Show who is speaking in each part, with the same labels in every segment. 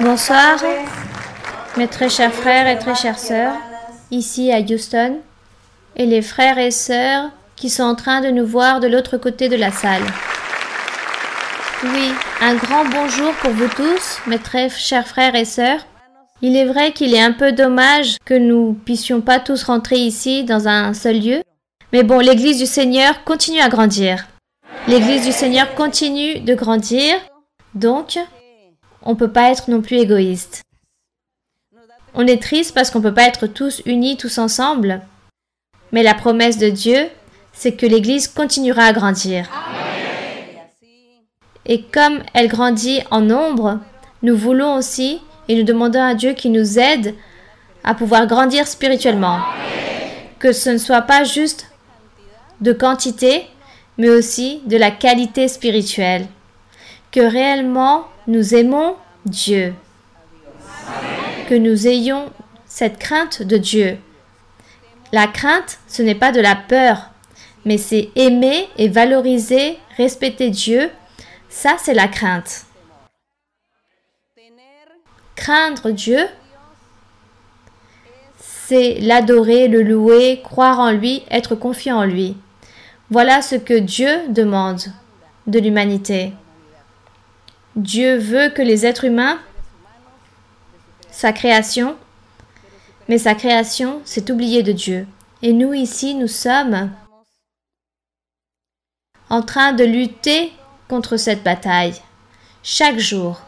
Speaker 1: Bonsoir, mes très chers frères et très chères sœurs, ici à Houston, et les frères et sœurs qui sont en train de nous voir de l'autre côté de la salle. Oui, un grand bonjour pour vous tous, mes très chers frères et sœurs. Il est vrai qu'il est un peu dommage que nous puissions pas tous rentrer ici dans un seul lieu, mais bon, l'Église du Seigneur continue à grandir. L'Église du Seigneur continue de grandir, donc on ne peut pas être non plus égoïste. On est triste parce qu'on ne peut pas être tous unis, tous ensemble, mais la promesse de Dieu, c'est que l'Église continuera à grandir. Et comme elle grandit en nombre, nous voulons aussi et nous demandons à Dieu qu'il nous aide à pouvoir grandir spirituellement. Que ce ne soit pas juste de quantité, mais aussi de la qualité spirituelle. Que réellement nous aimons Dieu. Que nous ayons cette crainte de Dieu. La crainte, ce n'est pas de la peur, mais c'est aimer et valoriser, respecter Dieu. Ça, c'est la crainte. Craindre Dieu, c'est l'adorer, le louer, croire en lui, être confiant en lui. Voilà ce que Dieu demande de l'humanité. Dieu veut que les êtres humains, sa création, mais sa création, c'est oublier de Dieu. Et nous, ici, nous sommes en train de lutter contre cette bataille, chaque jour.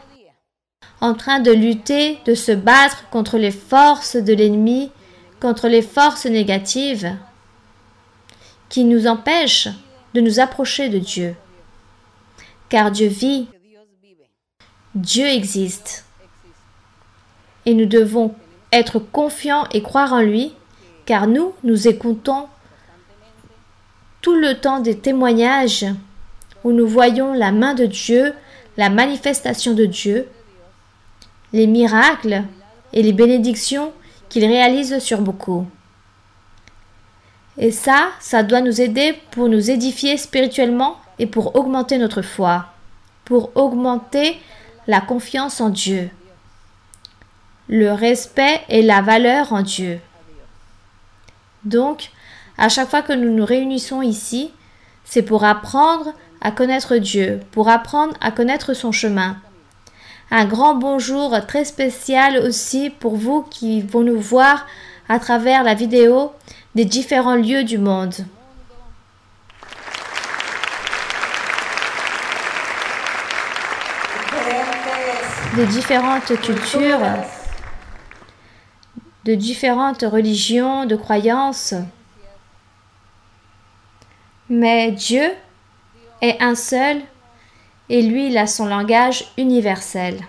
Speaker 1: En train de lutter, de se battre contre les forces de l'ennemi, contre les forces négatives qui nous empêchent de nous approcher de Dieu. Car Dieu vit, Dieu existe. Et nous devons être confiants et croire en lui, car nous écoutons tout le temps des témoignages où nous voyons la main de Dieu, la manifestation de Dieu, les miracles et les bénédictions qu'il réalise sur beaucoup. Et ça doit nous aider pour nous édifier spirituellement et pour augmenter notre foi, pour augmenter la confiance en Dieu, le respect et la valeur en Dieu. Donc, à chaque fois que nous nous réunissons ici, c'est pour apprendre à connaître Dieu, pour apprendre à connaître son chemin. Un grand bonjour très spécial aussi pour vous qui vont nous voir à travers la vidéo des différents lieux du monde. Des différentes cultures, de différentes religions, de croyances. Mais Dieu est un seul et lui, il a son langage universel.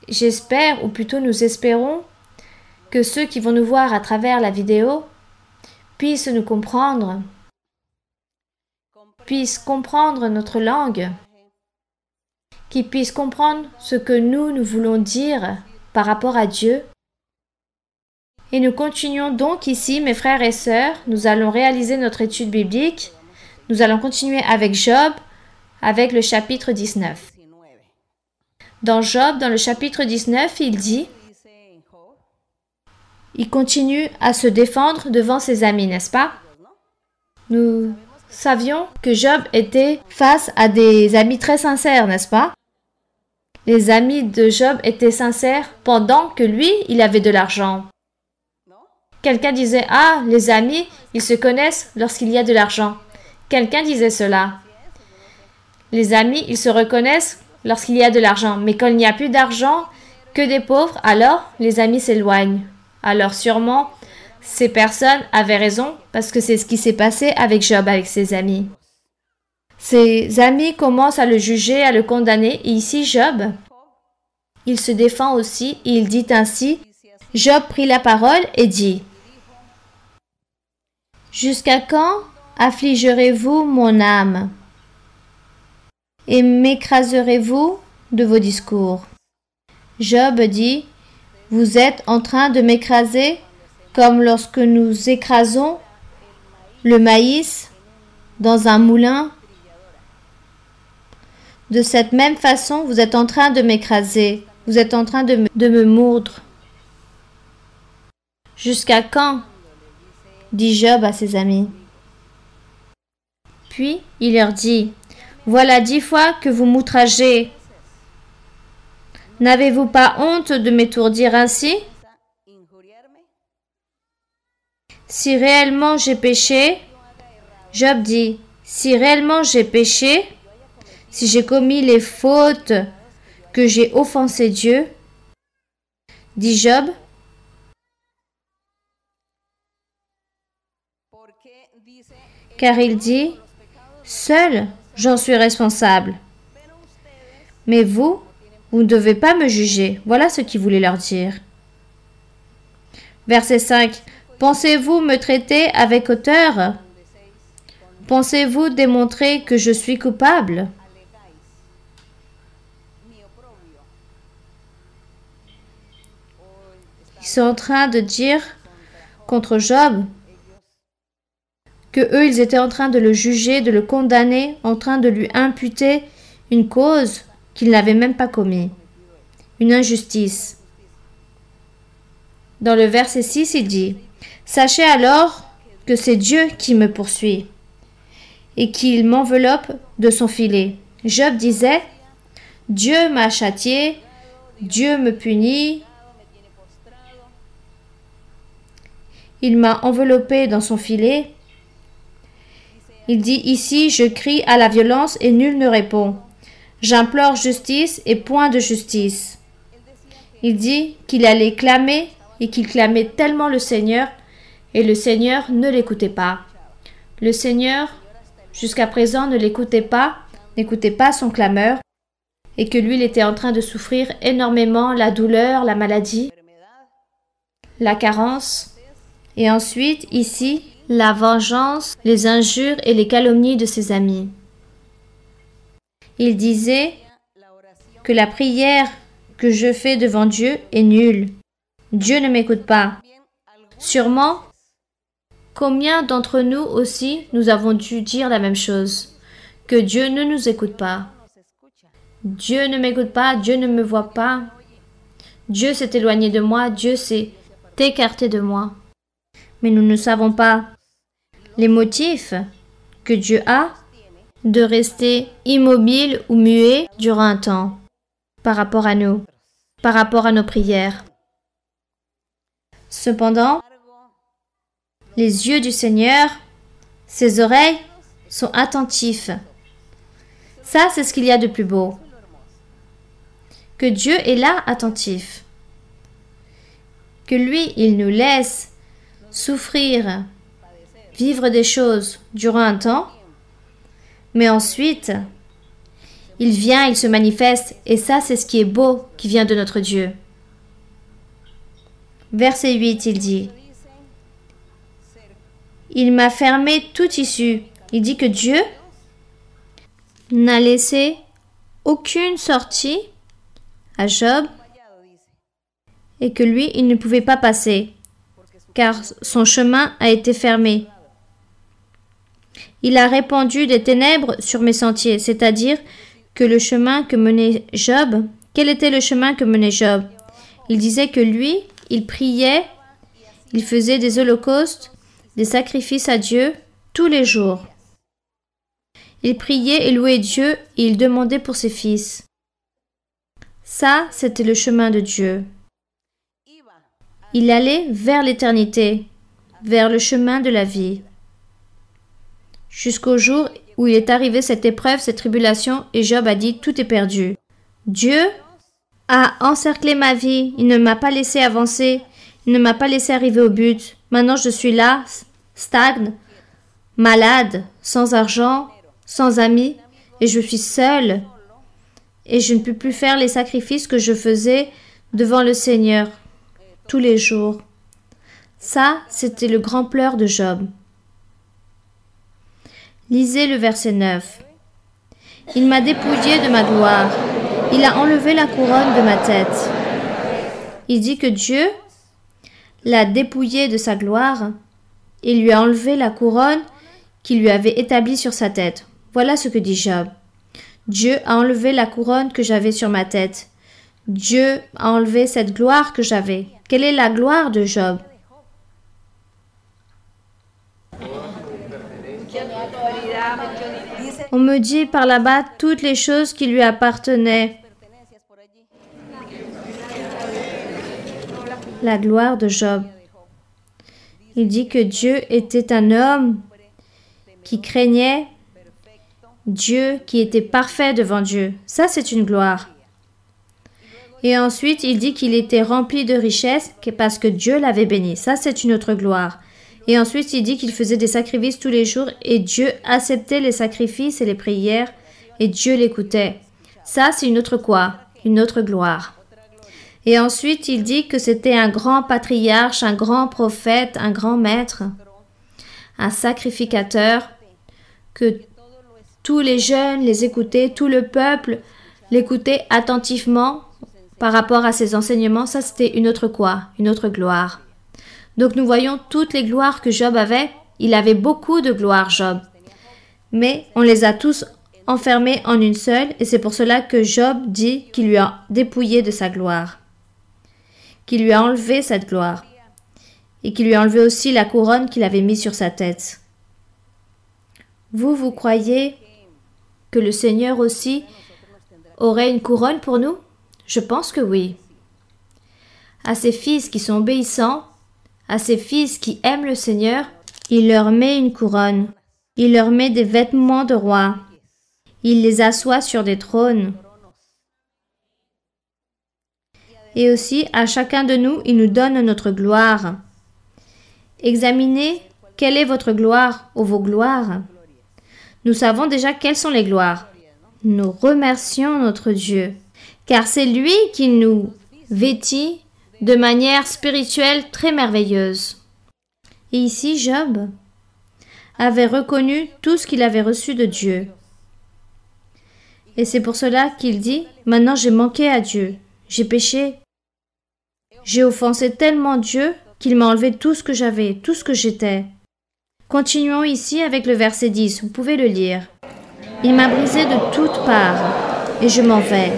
Speaker 1: J'espère, ou plutôt nous espérons, que ceux qui vont nous voir à travers la vidéo puissent nous comprendre, puissent comprendre notre langue, qu'ils puissent comprendre ce que nous voulons dire par rapport à Dieu. Et nous continuons donc ici, mes frères et sœurs, nous allons réaliser notre étude biblique. Nous allons continuer avec Job, avec le chapitre 19. Dans Job, dans le chapitre 19, il dit, il continue à se défendre devant ses amis, n'est-ce pas? Nous savions que Job était face à des amis très sincères, n'est-ce pas? Les amis de Job étaient sincères pendant que lui, il avait de l'argent. Quelqu'un disait, ah, les amis, ils se connaissent lorsqu'il y a de l'argent. Quelqu'un disait cela. Les amis, ils se reconnaissent lorsqu'il y a de l'argent. Mais quand il n'y a plus d'argent, que des pauvres, alors les amis s'éloignent. Alors sûrement, ces personnes avaient raison parce que c'est ce qui s'est passé avec Job, avec ses amis. Ses amis commencent à le juger, à le condamner. Et ici, Job, il se défend aussi. Et il dit ainsi, Job prit la parole et dit, « Jusqu'à quand affligerez-vous mon âme et m'écraserez-vous de vos discours? » Job dit, « Vous êtes en train de m'écraser comme lorsque nous écrasons le maïs dans un moulin De cette même façon, vous êtes en train de m'écraser. Vous êtes en train de me mordre. Jusqu'à quand? Dit Job à ses amis. Puis il leur dit, voilà 10 fois que vous m'outragez. N'avez-vous pas honte de m'étourdir ainsi? Si réellement j'ai péché, Job dit, si réellement j'ai péché, si j'ai commis les fautes, que j'ai offensé Dieu, dit Job, car il dit, seul j'en suis responsable. Mais vous ne devez pas me juger. Voilà ce qu'il voulait leur dire. Verset 5. Pensez-vous me traiter avec hauteur? Pensez-vous démontrer que je suis coupable? Ils sont en train de dire contre Job que eux, ils étaient en train de le juger, de le condamner, en train de lui imputer une cause qu'il n'avait même pas commise, une injustice. Dans le verset 6, il dit, « Sachez alors que c'est Dieu qui me poursuit et qu'il m'enveloppe de son filet. » Job disait, « Dieu m'a châtié, Dieu me punit, il m'a enveloppé dans son filet. » Il dit ici, je crie à la violence et nul ne répond. J'implore justice et point de justice. Il dit qu'il allait clamer et qu'il clamait tellement le Seigneur et le Seigneur ne l'écoutait pas. Le Seigneur, jusqu'à présent, ne l'écoutait pas, n'écoutait pas son clameur et que lui, il était en train de souffrir énormément la douleur, la maladie, la carence et ensuite, ici, la vengeance, les injures et les calomnies de ses amis. Il disait que la prière que je fais devant Dieu est nulle. Dieu ne m'écoute pas. Sûrement, combien d'entre nous aussi, nous avons dû dire la même chose, que Dieu ne nous écoute pas. Dieu ne m'écoute pas, Dieu ne me voit pas. Dieu s'est éloigné de moi, Dieu s'est écarté de moi. Mais nous ne savons pas les motifs que Dieu a de rester immobile ou muet durant un temps par rapport à nous, par rapport à nos prières. Cependant, les yeux du Seigneur, ses oreilles sont attentifs. Ça, c'est ce qu'il y a de plus beau. Que Dieu est là attentif. Que lui, il nous laisse souffrir, vivre des choses durant un temps, mais ensuite, il vient, il se manifeste, et ça, c'est ce qui est beau, qui vient de notre Dieu. Verset 8, il dit, « Il m'a fermé toute issue. » Il dit que Dieu n'a laissé aucune sortie à Job et que lui, il ne pouvait pas passer, car son chemin a été fermé. Il a répandu des ténèbres sur mes sentiers, c'est-à-dire que le chemin que menait Job, quel était le chemin que menait Job? Il disait que lui, il priait, il faisait des holocaustes, des sacrifices à Dieu tous les jours. Il priait et louait Dieu et il demandait pour ses fils. Ça, c'était le chemin de Dieu. Il allait vers l'éternité, vers le chemin de la vie. Jusqu'au jour où il est arrivé cette épreuve, cette tribulation, et Job a dit, tout est perdu. Dieu a encerclé ma vie, il ne m'a pas laissé avancer, il ne m'a pas laissé arriver au but. Maintenant je suis là, stagne, malade, sans argent, sans amis, et je suis seule. Et je ne peux plus faire les sacrifices que je faisais devant le Seigneur tous les jours. Ça, c'était le grand pleur de Job. Lisez le verset 9. Il m'a dépouillé de ma gloire. Il a enlevé la couronne de ma tête. Il dit que Dieu l'a dépouillé de sa gloire et lui a enlevé la couronne qu'il lui avait établie sur sa tête. Voilà ce que dit Job. Dieu a enlevé la couronne que j'avais sur ma tête. Dieu a enlevé cette gloire que j'avais. Quelle est la gloire de Job? On me dit par là-bas toutes les choses qui lui appartenaient. La gloire de Job. Il dit que Dieu était un homme qui craignait Dieu, qui était parfait devant Dieu. Ça, c'est une gloire. Et ensuite, il dit qu'il était rempli de richesses parce que Dieu l'avait béni. Ça, c'est une autre gloire. Et ensuite, il dit qu'il faisait des sacrifices tous les jours et Dieu acceptait les sacrifices et les prières et Dieu l'écoutait. Ça, c'est une autre quoi? Une autre gloire. Et ensuite, il dit que c'était un grand patriarche, un grand prophète, un grand maître, un sacrificateur, que tous les jeunes les écoutaient, tout le peuple l'écoutait attentivement par rapport à ses enseignements. Ça, c'était une autre quoi? Une autre gloire. Donc, nous voyons toutes les gloires que Job avait. Il avait beaucoup de gloires, Job. Mais on les a tous enfermés en une seule, et c'est pour cela que Job dit qu'il lui a dépouillé de sa gloire, qu'il lui a enlevé cette gloire, et qu'il lui a enlevé aussi la couronne qu'il avait mise sur sa tête. Vous croyez que le Seigneur aussi aurait une couronne pour nous? Je pense que oui. À ses fils qui sont obéissants, à ses fils qui aiment le Seigneur, il leur met une couronne. Il leur met des vêtements de roi. Il les assoit sur des trônes. Et aussi, à chacun de nous, il nous donne notre gloire. Examinez quelle est votre gloire ou vos gloires. Nous savons déjà quelles sont les gloires. Nous remercions notre Dieu, car c'est lui qui nous vêtit de manière spirituelle très merveilleuse. Et ici, Job avait reconnu tout ce qu'il avait reçu de Dieu. Et c'est pour cela qu'il dit, maintenant j'ai manqué à Dieu, j'ai péché. J'ai offensé tellement Dieu qu'il m'a enlevé tout ce que j'avais, tout ce que j'étais. Continuons ici avec le verset 10, vous pouvez le lire. Il m'a brisé de toutes parts, et je m'en vais.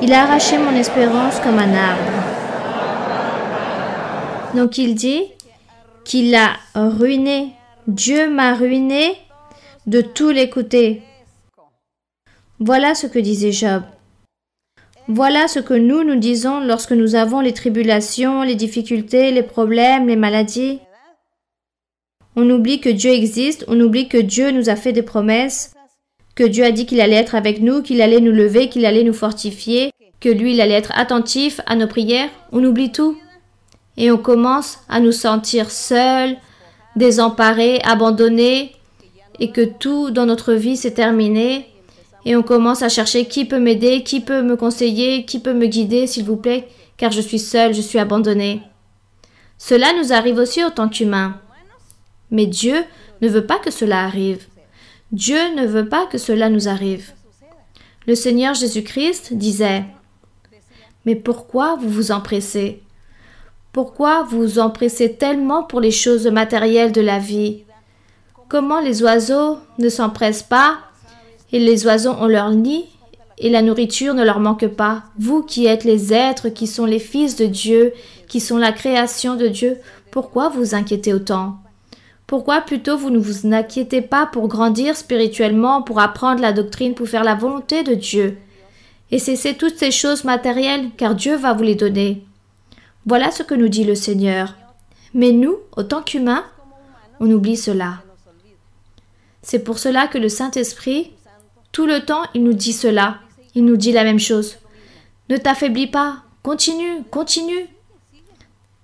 Speaker 1: Il a arraché mon espérance comme un arbre. Donc il dit qu'il a ruiné. Dieu m'a ruiné de tous les côtés. Voilà ce que disait Job. Voilà ce que nous disons lorsque nous avons les tribulations, les difficultés, les problèmes, les maladies. On oublie que Dieu existe, on oublie que Dieu nous a fait des promesses, que Dieu a dit qu'il allait être avec nous, qu'il allait nous lever, qu'il allait nous fortifier, que lui, il allait être attentif à nos prières. On oublie tout. Et on commence à nous sentir seuls, désemparés, abandonnés, et que tout dans notre vie s'est terminé. Et on commence à chercher qui peut m'aider, qui peut me conseiller, qui peut me guider, s'il vous plaît, car je suis seul, je suis abandonné. Cela nous arrive aussi en tant qu'humains. Mais Dieu ne veut pas que cela arrive. Dieu ne veut pas que cela nous arrive. Le Seigneur Jésus-Christ disait, « Mais pourquoi vous vous empressez? Pourquoi vous vous empressez tellement pour les choses matérielles de la vie? Comment les oiseaux ne s'empressent pas, et les oiseaux ont leur nid, et la nourriture ne leur manque pas? Vous qui êtes les êtres, qui sont les fils de Dieu, qui sont la création de Dieu, pourquoi vous inquiétez autant? Pourquoi plutôt vous ne vous inquiétez pas pour grandir spirituellement, pour apprendre la doctrine, pour faire la volonté de Dieu? Et cessez toutes ces choses matérielles, car Dieu va vous les donner. » Voilà ce que nous dit le Seigneur. Mais nous, autant qu'humains, on oublie cela. C'est pour cela que le Saint-Esprit, tout le temps, il nous dit cela. Il nous dit la même chose. Ne t'affaiblis pas. Continue, continue.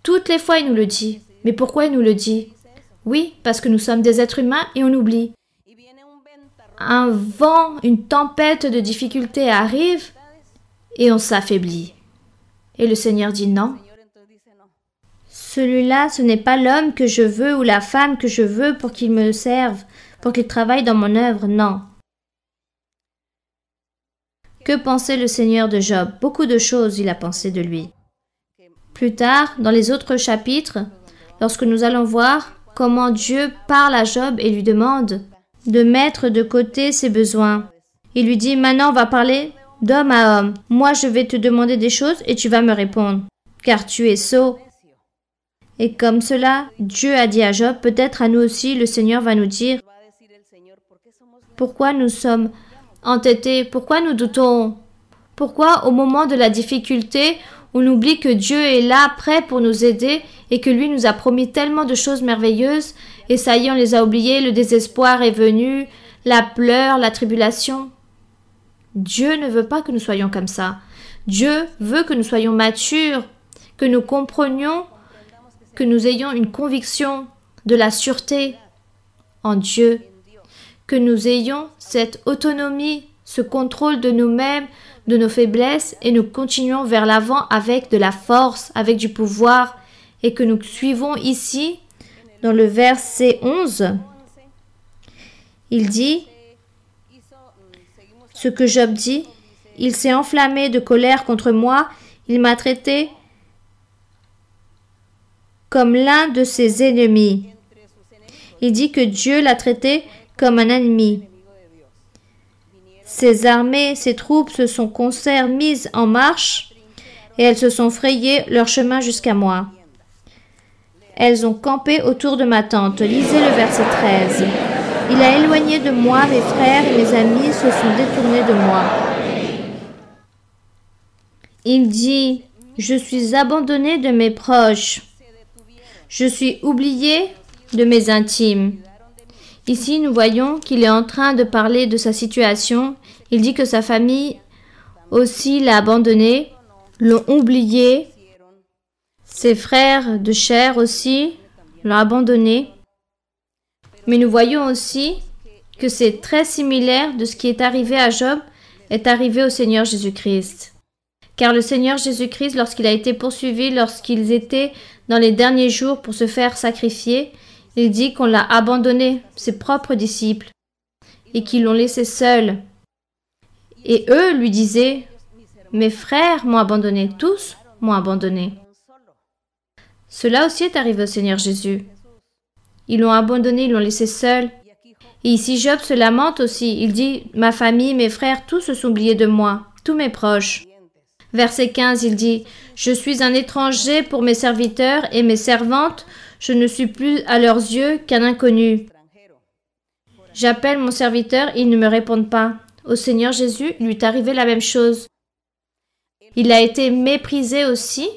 Speaker 1: Toutes les fois, il nous le dit. Mais pourquoi il nous le dit? Oui, parce que nous sommes des êtres humains et on oublie. Un vent, une tempête de difficultés arrive et on s'affaiblit. Et le Seigneur dit non. Celui-là, ce n'est pas l'homme que je veux ou la femme que je veux pour qu'il me serve, pour qu'il travaille dans mon œuvre, non. Que pensait le Seigneur de Job? Beaucoup de choses il a pensé de lui. Plus tard, dans les autres chapitres, lorsque nous allons voir comment Dieu parle à Job et lui demande de mettre de côté ses besoins. Il lui dit, maintenant on va parler d'homme à homme. Moi je vais te demander des choses et tu vas me répondre, car tu es sot. Et comme cela, Dieu a dit à Job, peut-être à nous aussi, le Seigneur va nous dire, pourquoi nous sommes entêtés, pourquoi nous doutons, pourquoi au moment de la difficulté, on oublie que Dieu est là, prêt pour nous aider et que lui nous a promis tellement de choses merveilleuses et ça y est, on les a oubliées, le désespoir est venu, la pleure, la tribulation. Dieu ne veut pas que nous soyons comme ça. Dieu veut que nous soyons matures, que nous comprenions, que nous ayons une conviction de la sûreté en Dieu, que nous ayons cette autonomie, ce contrôle de nous-mêmes, de nos faiblesses et nous continuons vers l'avant avec de la force, avec du pouvoir et que nous suivons ici dans le verset 11. Il dit ce que Job dit, il s'est enflammé de colère contre moi, il m'a traité comme l'un de ses ennemis. Il dit que Dieu l'a traité comme un ennemi. Ses armées, ses troupes se sont concert mises en marche et elles se sont frayées leur chemin jusqu'à moi. Elles ont campé autour de ma tente. Lisez le verset 13. Il a éloigné de moi mes frères et mes amis se sont détournés de moi. Il dit, je suis abandonné de mes proches. Je suis oublié de mes intimes. Ici, nous voyons qu'il est en train de parler de sa situation. Il dit que sa famille aussi l'a abandonné, l'ont oublié. Ses frères de chair aussi l'ont abandonné. Mais nous voyons aussi que c'est très similaire de ce qui est arrivé à Job est arrivé au Seigneur Jésus-Christ. Car le Seigneur Jésus-Christ, lorsqu'il a été poursuivi, lorsqu'ils étaient dans les derniers jours pour se faire sacrifier, il dit qu'on l'a abandonné, ses propres disciples, et qu'ils l'ont laissé seul. Et eux lui disaient, « Mes frères m'ont abandonné, tous m'ont abandonné. » Cela aussi est arrivé au Seigneur Jésus. Ils l'ont abandonné, ils l'ont laissé seul. Et ici Job se lamente aussi. Il dit, « Ma famille, mes frères, tous se sont oubliés de moi, tous mes proches. » Verset 15, il dit, « Je suis un étranger pour mes serviteurs et mes servantes, je ne suis plus à leurs yeux qu'un inconnu. J'appelle mon serviteur, ils ne me répondent pas. » Au Seigneur Jésus, il lui est arrivé la même chose. Il a été méprisé aussi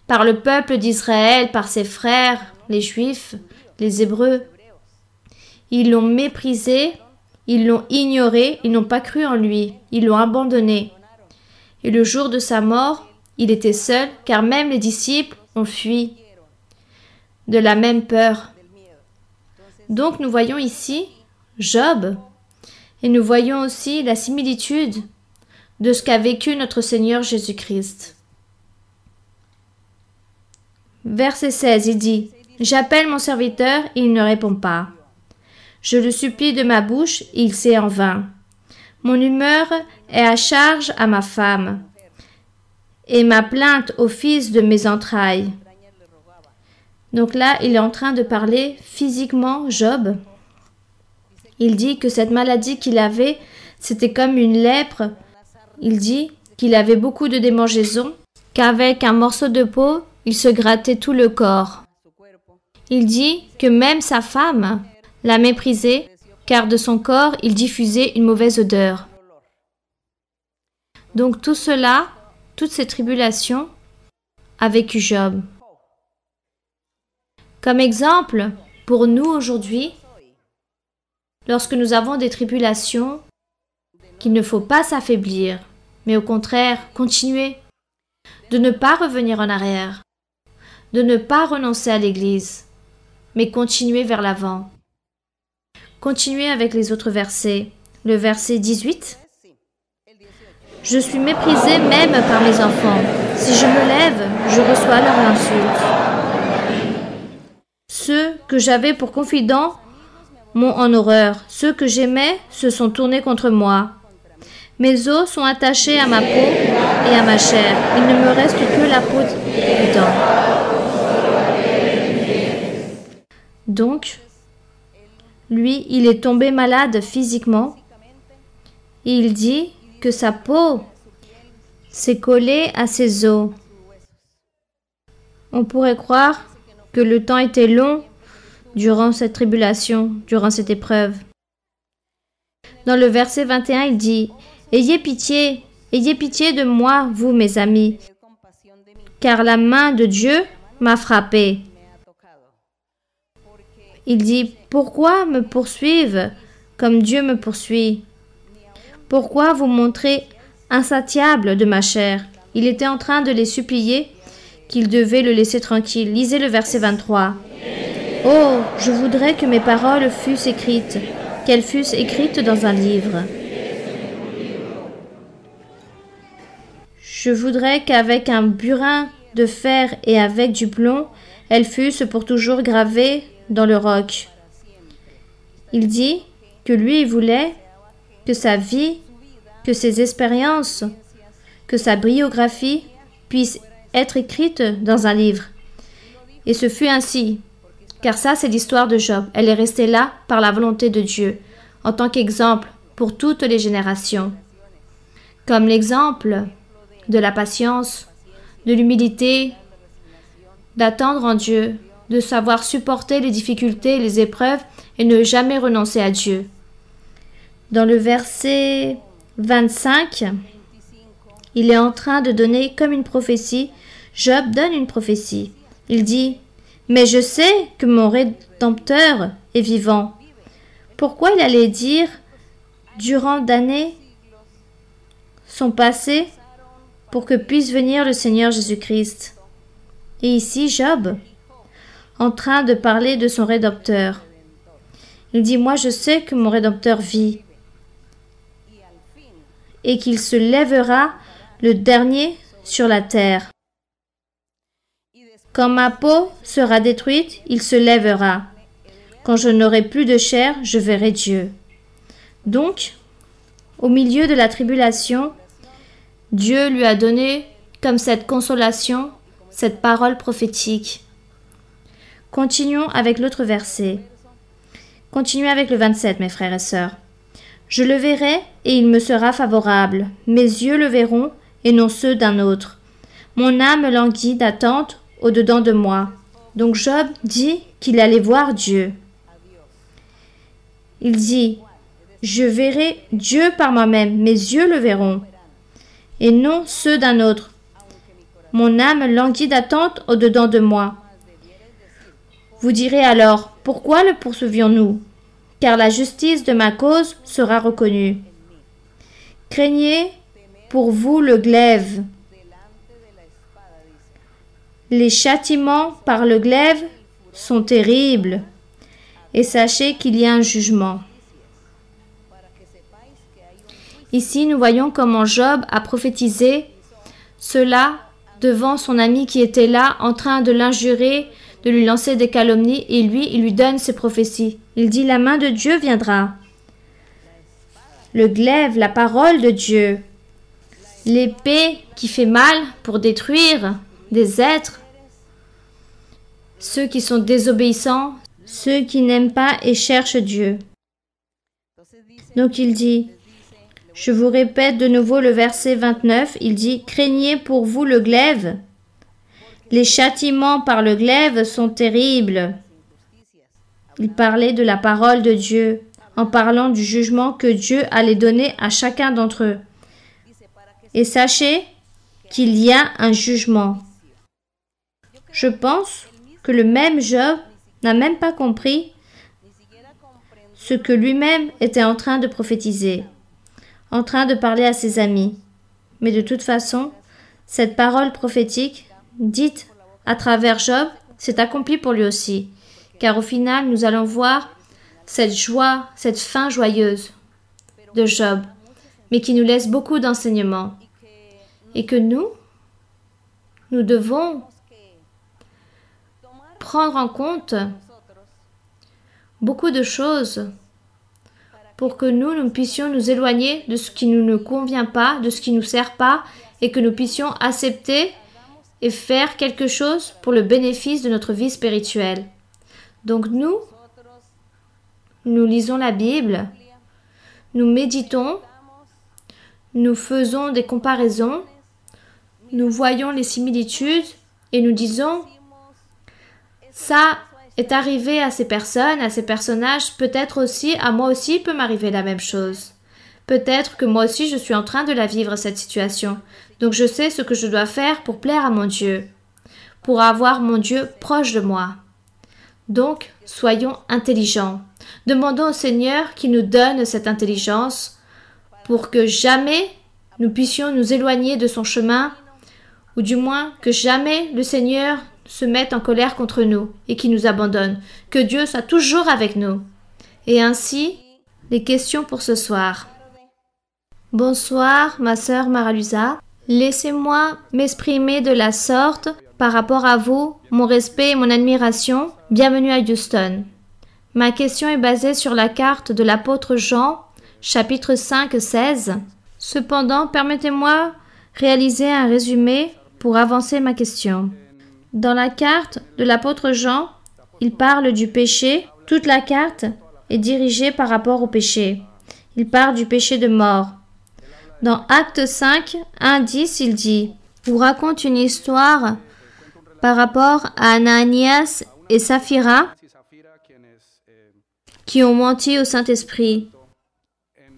Speaker 1: par le peuple d'Israël, par ses frères, les Juifs, les Hébreux. Ils l'ont méprisé, ils l'ont ignoré, ils n'ont pas cru en lui, ils l'ont abandonné. Et le jour de sa mort, il était seul, car même les disciples ont fui de la même peur. Donc nous voyons ici Job, et nous voyons aussi la similitude de ce qu'a vécu notre Seigneur Jésus-Christ. Verset 16, il dit, « J'appelle mon serviteur, il ne répond pas. Je le supplie de ma bouche, il sait en vain. Mon humeur est à charge à ma femme, et ma plainte au fils de mes entrailles. » Donc là, il est en train de parler physiquement, Job. Il dit que cette maladie qu'il avait, c'était comme une lèpre. Il dit qu'il avait beaucoup de démangeaisons, qu'avec un morceau de peau, il se grattait tout le corps. Il dit que même sa femme l'a méprisé, car de son corps, il diffusait une mauvaise odeur. Donc tout cela, toutes ces tribulations, a vécu Job. Comme exemple, pour nous aujourd'hui, lorsque nous avons des tribulations, qu'il ne faut pas s'affaiblir, mais au contraire, continuer, de ne pas revenir en arrière, de ne pas renoncer à l'Église, mais continuer vers l'avant. Continuez avec les autres versets. Le verset 18. « Je suis méprisé même par mes enfants. Si je me lève, je reçois leur insulte. Ceux que j'avais pour confidents m'ont en horreur. Ceux que j'aimais se sont tournés contre moi. Mes os sont attachés à ma peau et à ma chair. Il ne me reste que la peau du dent. » Donc, lui, il est tombé malade physiquement Et il dit que sa peau s'est collée à ses os. On pourrait croire que le temps était long durant cette tribulation, durant cette épreuve. Dans le verset 21, il dit « ayez pitié de moi, vous mes amis, car la main de Dieu m'a frappé. » Il dit « pourquoi me poursuivre comme Dieu me poursuit? Pourquoi vous montrer insatiable de ma chair ?» Il était en train de les supplier qu'ils devaient le laisser tranquille. Lisez le verset 23. « Oh, je voudrais que mes paroles fussent écrites, qu'elles fussent écrites dans un livre. Je voudrais qu'avec un burin de fer et avec du plomb, elles fussent pour toujours gravées dans le roc. » Il dit que lui, il voulait que sa vie, que ses expériences, que sa biographie puisse être écrite dans un livre. Et ce fut ainsi, car ça, c'est l'histoire de Job. Elle est restée là par la volonté de Dieu, en tant qu'exemple pour toutes les générations. Comme l'exemple de la patience, de l'humilité, d'attendre en Dieu, de savoir supporter les difficultés et les épreuves et ne jamais renoncer à Dieu. Dans le verset 25, il est en train de donner comme une prophétie. Job donne une prophétie. Il dit « Mais je sais que mon Rédempteur est vivant. » Pourquoi il allait dire « Durant d'années sont passées pour que puisse venir le Seigneur Jésus-Christ. » Et ici, Job, en train de parler de son Rédempteur. Il dit « Moi, je sais que mon Rédempteur vit et qu'il se lèvera le dernier sur la terre. Quand ma peau sera détruite, il se lèvera. Quand je n'aurai plus de chair, je verrai Dieu. » Donc, au milieu de la tribulation, Dieu lui a donné comme cette consolation, cette parole prophétique. Continuons avec l'autre verset. Continuez avec le 27, mes frères et sœurs. « Je le verrai et il me sera favorable. Mes yeux le verront et non ceux d'un autre. Mon âme languit d'attente au-dedans de moi. » Donc Job dit qu'il allait voir Dieu. Il dit « Je verrai Dieu par moi-même, mes yeux le verront, et non ceux d'un autre. Mon âme languit d'attente au-dedans de moi. » Vous direz alors, pourquoi le poursuivions-nous? Car la justice de ma cause sera reconnue. Craignez pour vous le glaive. Les châtiments par le glaive sont terribles, et sachez qu'il y a un jugement. Ici, nous voyons comment Job a prophétisé cela devant son ami qui était là, en train de l'injurer, de lui lancer des calomnies, et lui, il lui donne ses prophéties. Il dit, la main de Dieu viendra. Le glaive, la parole de Dieu. L'épée qui fait mal pour détruire des êtres. Ceux qui sont désobéissants, ceux qui n'aiment pas et cherchent Dieu. Donc il dit, je vous répète de nouveau le verset 29, il dit, craignez pour vous le glaive. Les châtiments par le glaive sont terribles. Il parlait de la parole de Dieu, en parlant du jugement que Dieu allait donner à chacun d'entre eux. Et sachez qu'il y a un jugement. Je pense que le même Job n'a même pas compris ce que lui-même était en train de prophétiser, en train de parler à ses amis. Mais de toute façon, cette parole prophétique dite à travers Job s'est accomplie pour lui aussi, car au final, nous allons voir cette joie, cette fin joyeuse de Job, mais qui nous laisse beaucoup d'enseignements. Et que nous devons prendre en compte beaucoup de choses pour que nous puissions nous éloigner de ce qui ne nous convient pas, de ce qui ne nous sert pas, et que nous puissions accepter et faire quelque chose pour le bénéfice de notre vie spirituelle. Donc nous lisons la Bible, nous méditons nous faisons des comparaisons, nous voyons les similitudes et nous disons « ça est arrivé à ces personnes, à ces personnages, peut-être aussi, à moi aussi peut m'arriver la même chose. Peut-être que moi aussi je suis en train de la vivre cette situation. Donc je sais ce que je dois faire pour plaire à mon Dieu, pour avoir mon Dieu proche de moi. Donc, soyons intelligents. Demandons au Seigneur qu'il nous donne cette intelligence pour que jamais nous puissions nous éloigner de son chemin, ou du moins que jamais le Seigneur se mette en colère contre nous et qu'il nous abandonne. Que Dieu soit toujours avec nous. Et ainsi, les questions pour ce soir. Bonsoir, ma sœur Maralusa. Laissez-moi m'exprimer de la sorte par rapport à vous, mon respect et mon admiration. Bienvenue à Houston. Ma question est basée sur la carte de l'apôtre Jean, chapitre 5, 16. Cependant, permettez-moi réaliser un résumé pour avancer ma question. Dans la carte de l'apôtre Jean, il parle du péché. Toute la carte est dirigée par rapport au péché. Il parle du péché de mort. Dans Acte 5, 1, 10, il dit « vous raconte une histoire par rapport à Ananias et Saphira qui ont menti au Saint-Esprit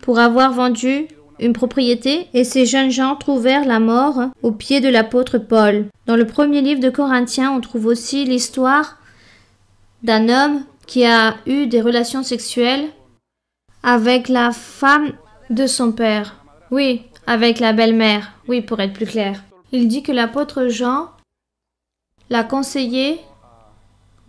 Speaker 1: pour avoir vendu une propriété et ces jeunes gens trouvèrent la mort aux pieds de l'apôtre Paul. Dans le premier livre de Corinthiens, on trouve aussi l'histoire d'un homme qui a eu des relations sexuelles avec la femme de son père. Oui, avec la belle-mère. Oui, pour être plus clair. Il dit que l'apôtre Jean l'a conseillé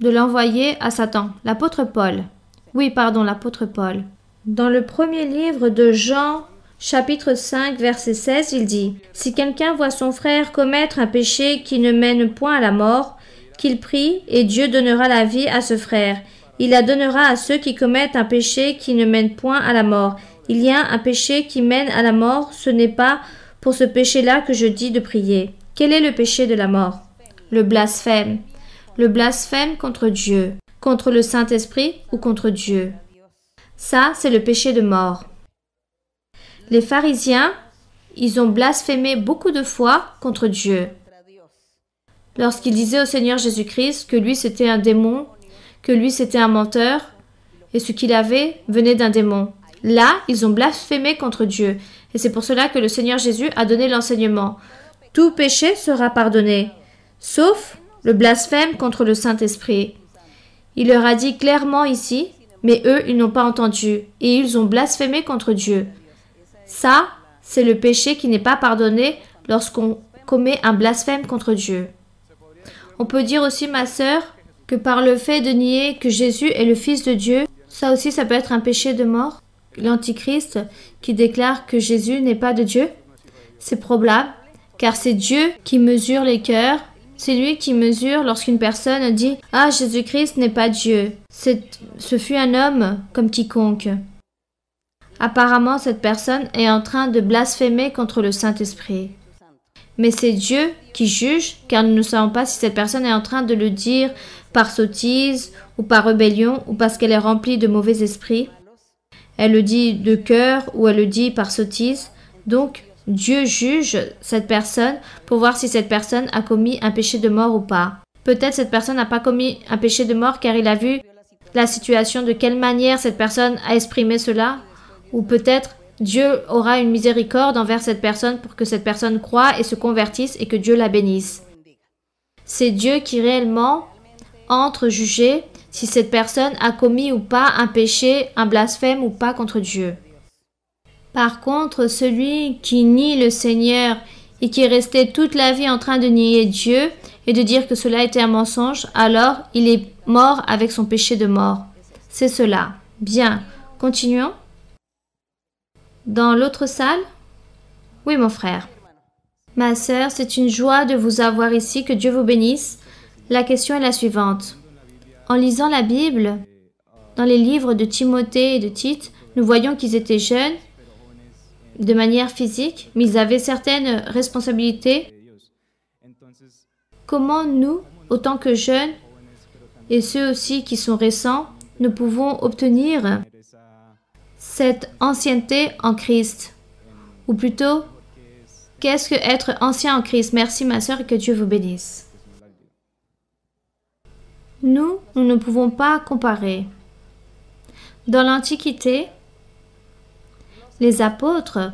Speaker 1: de l'envoyer à Satan. L'apôtre Paul. Oui, pardon, l'apôtre Paul. Dans le premier livre de Jean, chapitre 5, verset 16, il dit « Si quelqu'un voit son frère commettre un péché qui ne mène point à la mort, qu'il prie, et Dieu donnera la vie à ce frère. Il la donnera à ceux qui commettent un péché qui ne mène point à la mort. Il y a un péché qui mène à la mort, ce n'est pas pour ce péché-là que je dis de prier. » Quel est le péché de la mort? Le blasphème. Le blasphème contre Dieu, contre le Saint-Esprit ou contre Dieu. Ça, c'est le péché de mort. Les pharisiens, ils ont blasphémé beaucoup de fois contre Dieu. Lorsqu'ils disaient au Seigneur Jésus-Christ que lui c'était un démon, que lui c'était un menteur, et ce qu'il avait venait d'un démon. Là, ils ont blasphémé contre Dieu. Et c'est pour cela que le Seigneur Jésus a donné l'enseignement. Tout péché sera pardonné, sauf le blasphème contre le Saint-Esprit. Il leur a dit clairement ici, mais eux, ils n'ont pas entendu, et ils ont blasphémé contre Dieu. Ça, c'est le péché qui n'est pas pardonné lorsqu'on commet un blasphème contre Dieu. On peut dire aussi, ma sœur, que par le fait de nier que Jésus est le Fils de Dieu, ça aussi, ça peut être un péché de mort. L'Antichrist qui déclare que Jésus n'est pas de Dieu, c'est probable, car c'est Dieu qui mesure les cœurs. C'est lui qui mesure lorsqu'une personne dit « Ah, Jésus-Christ n'est pas Dieu. Ce fut un homme comme quiconque. » Apparemment, cette personne est en train de blasphémer contre le Saint-Esprit. Mais c'est Dieu qui juge, car nous ne savons pas si cette personne est en train de le dire par sottise ou par rébellion ou parce qu'elle est remplie de mauvais esprits. Elle le dit de cœur ou elle le dit par sottise. Donc, Dieu juge cette personne pour voir si cette personne a commis un péché de mort ou pas. Peut-être cette personne n'a pas commis un péché de mort car il a vu la situation, de quelle manière cette personne a exprimé cela. Ou peut-être Dieu aura une miséricorde envers cette personne pour que cette personne croie et se convertisse et que Dieu la bénisse. C'est Dieu qui réellement entre juger si cette personne a commis ou pas un péché, un blasphème ou pas contre Dieu. Par contre, celui qui nie le Seigneur et qui est resté toute la vie en train de nier Dieu et de dire que cela était un mensonge, alors il est mort avec son péché de mort. C'est cela. Bien, continuons. Dans l'autre salle? Oui, mon frère. Ma sœur, c'est une joie de vous avoir ici, que Dieu vous bénisse. La question est la suivante. En lisant la Bible, dans les livres de Timothée et de Tite, nous voyons qu'ils étaient jeunes de manière physique, mais ils avaient certaines responsabilités. Comment nous, autant que jeunes, et ceux aussi qui sont récents, nous pouvons obtenir cette ancienneté en Christ? Ou plutôt, qu'est-ce que être ancien en Christ? Merci ma sœur et que Dieu vous bénisse. Nous ne pouvons pas comparer. Dans l'Antiquité, les apôtres,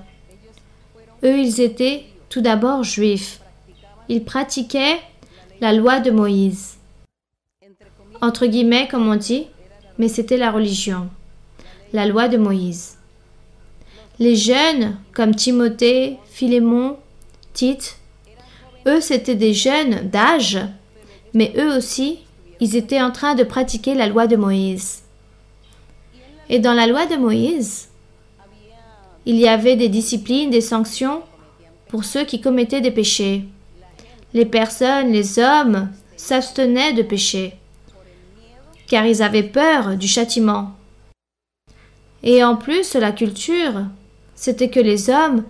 Speaker 1: eux, ils étaient tout d'abord juifs. Ils pratiquaient la loi de Moïse. Entre guillemets, comme on dit, mais c'était la religion. La loi de Moïse. Les jeunes, comme Timothée, Philémon, Tite, eux, c'était des jeunes d'âge, mais eux aussi, ils étaient en train de pratiquer la loi de Moïse. Et dans la loi de Moïse, il y avait des disciplines, des sanctions pour ceux qui commettaient des péchés. Les personnes, les hommes, s'abstenaient de pécher, car ils avaient peur du châtiment. Et en plus, la culture, c'était que les hommes,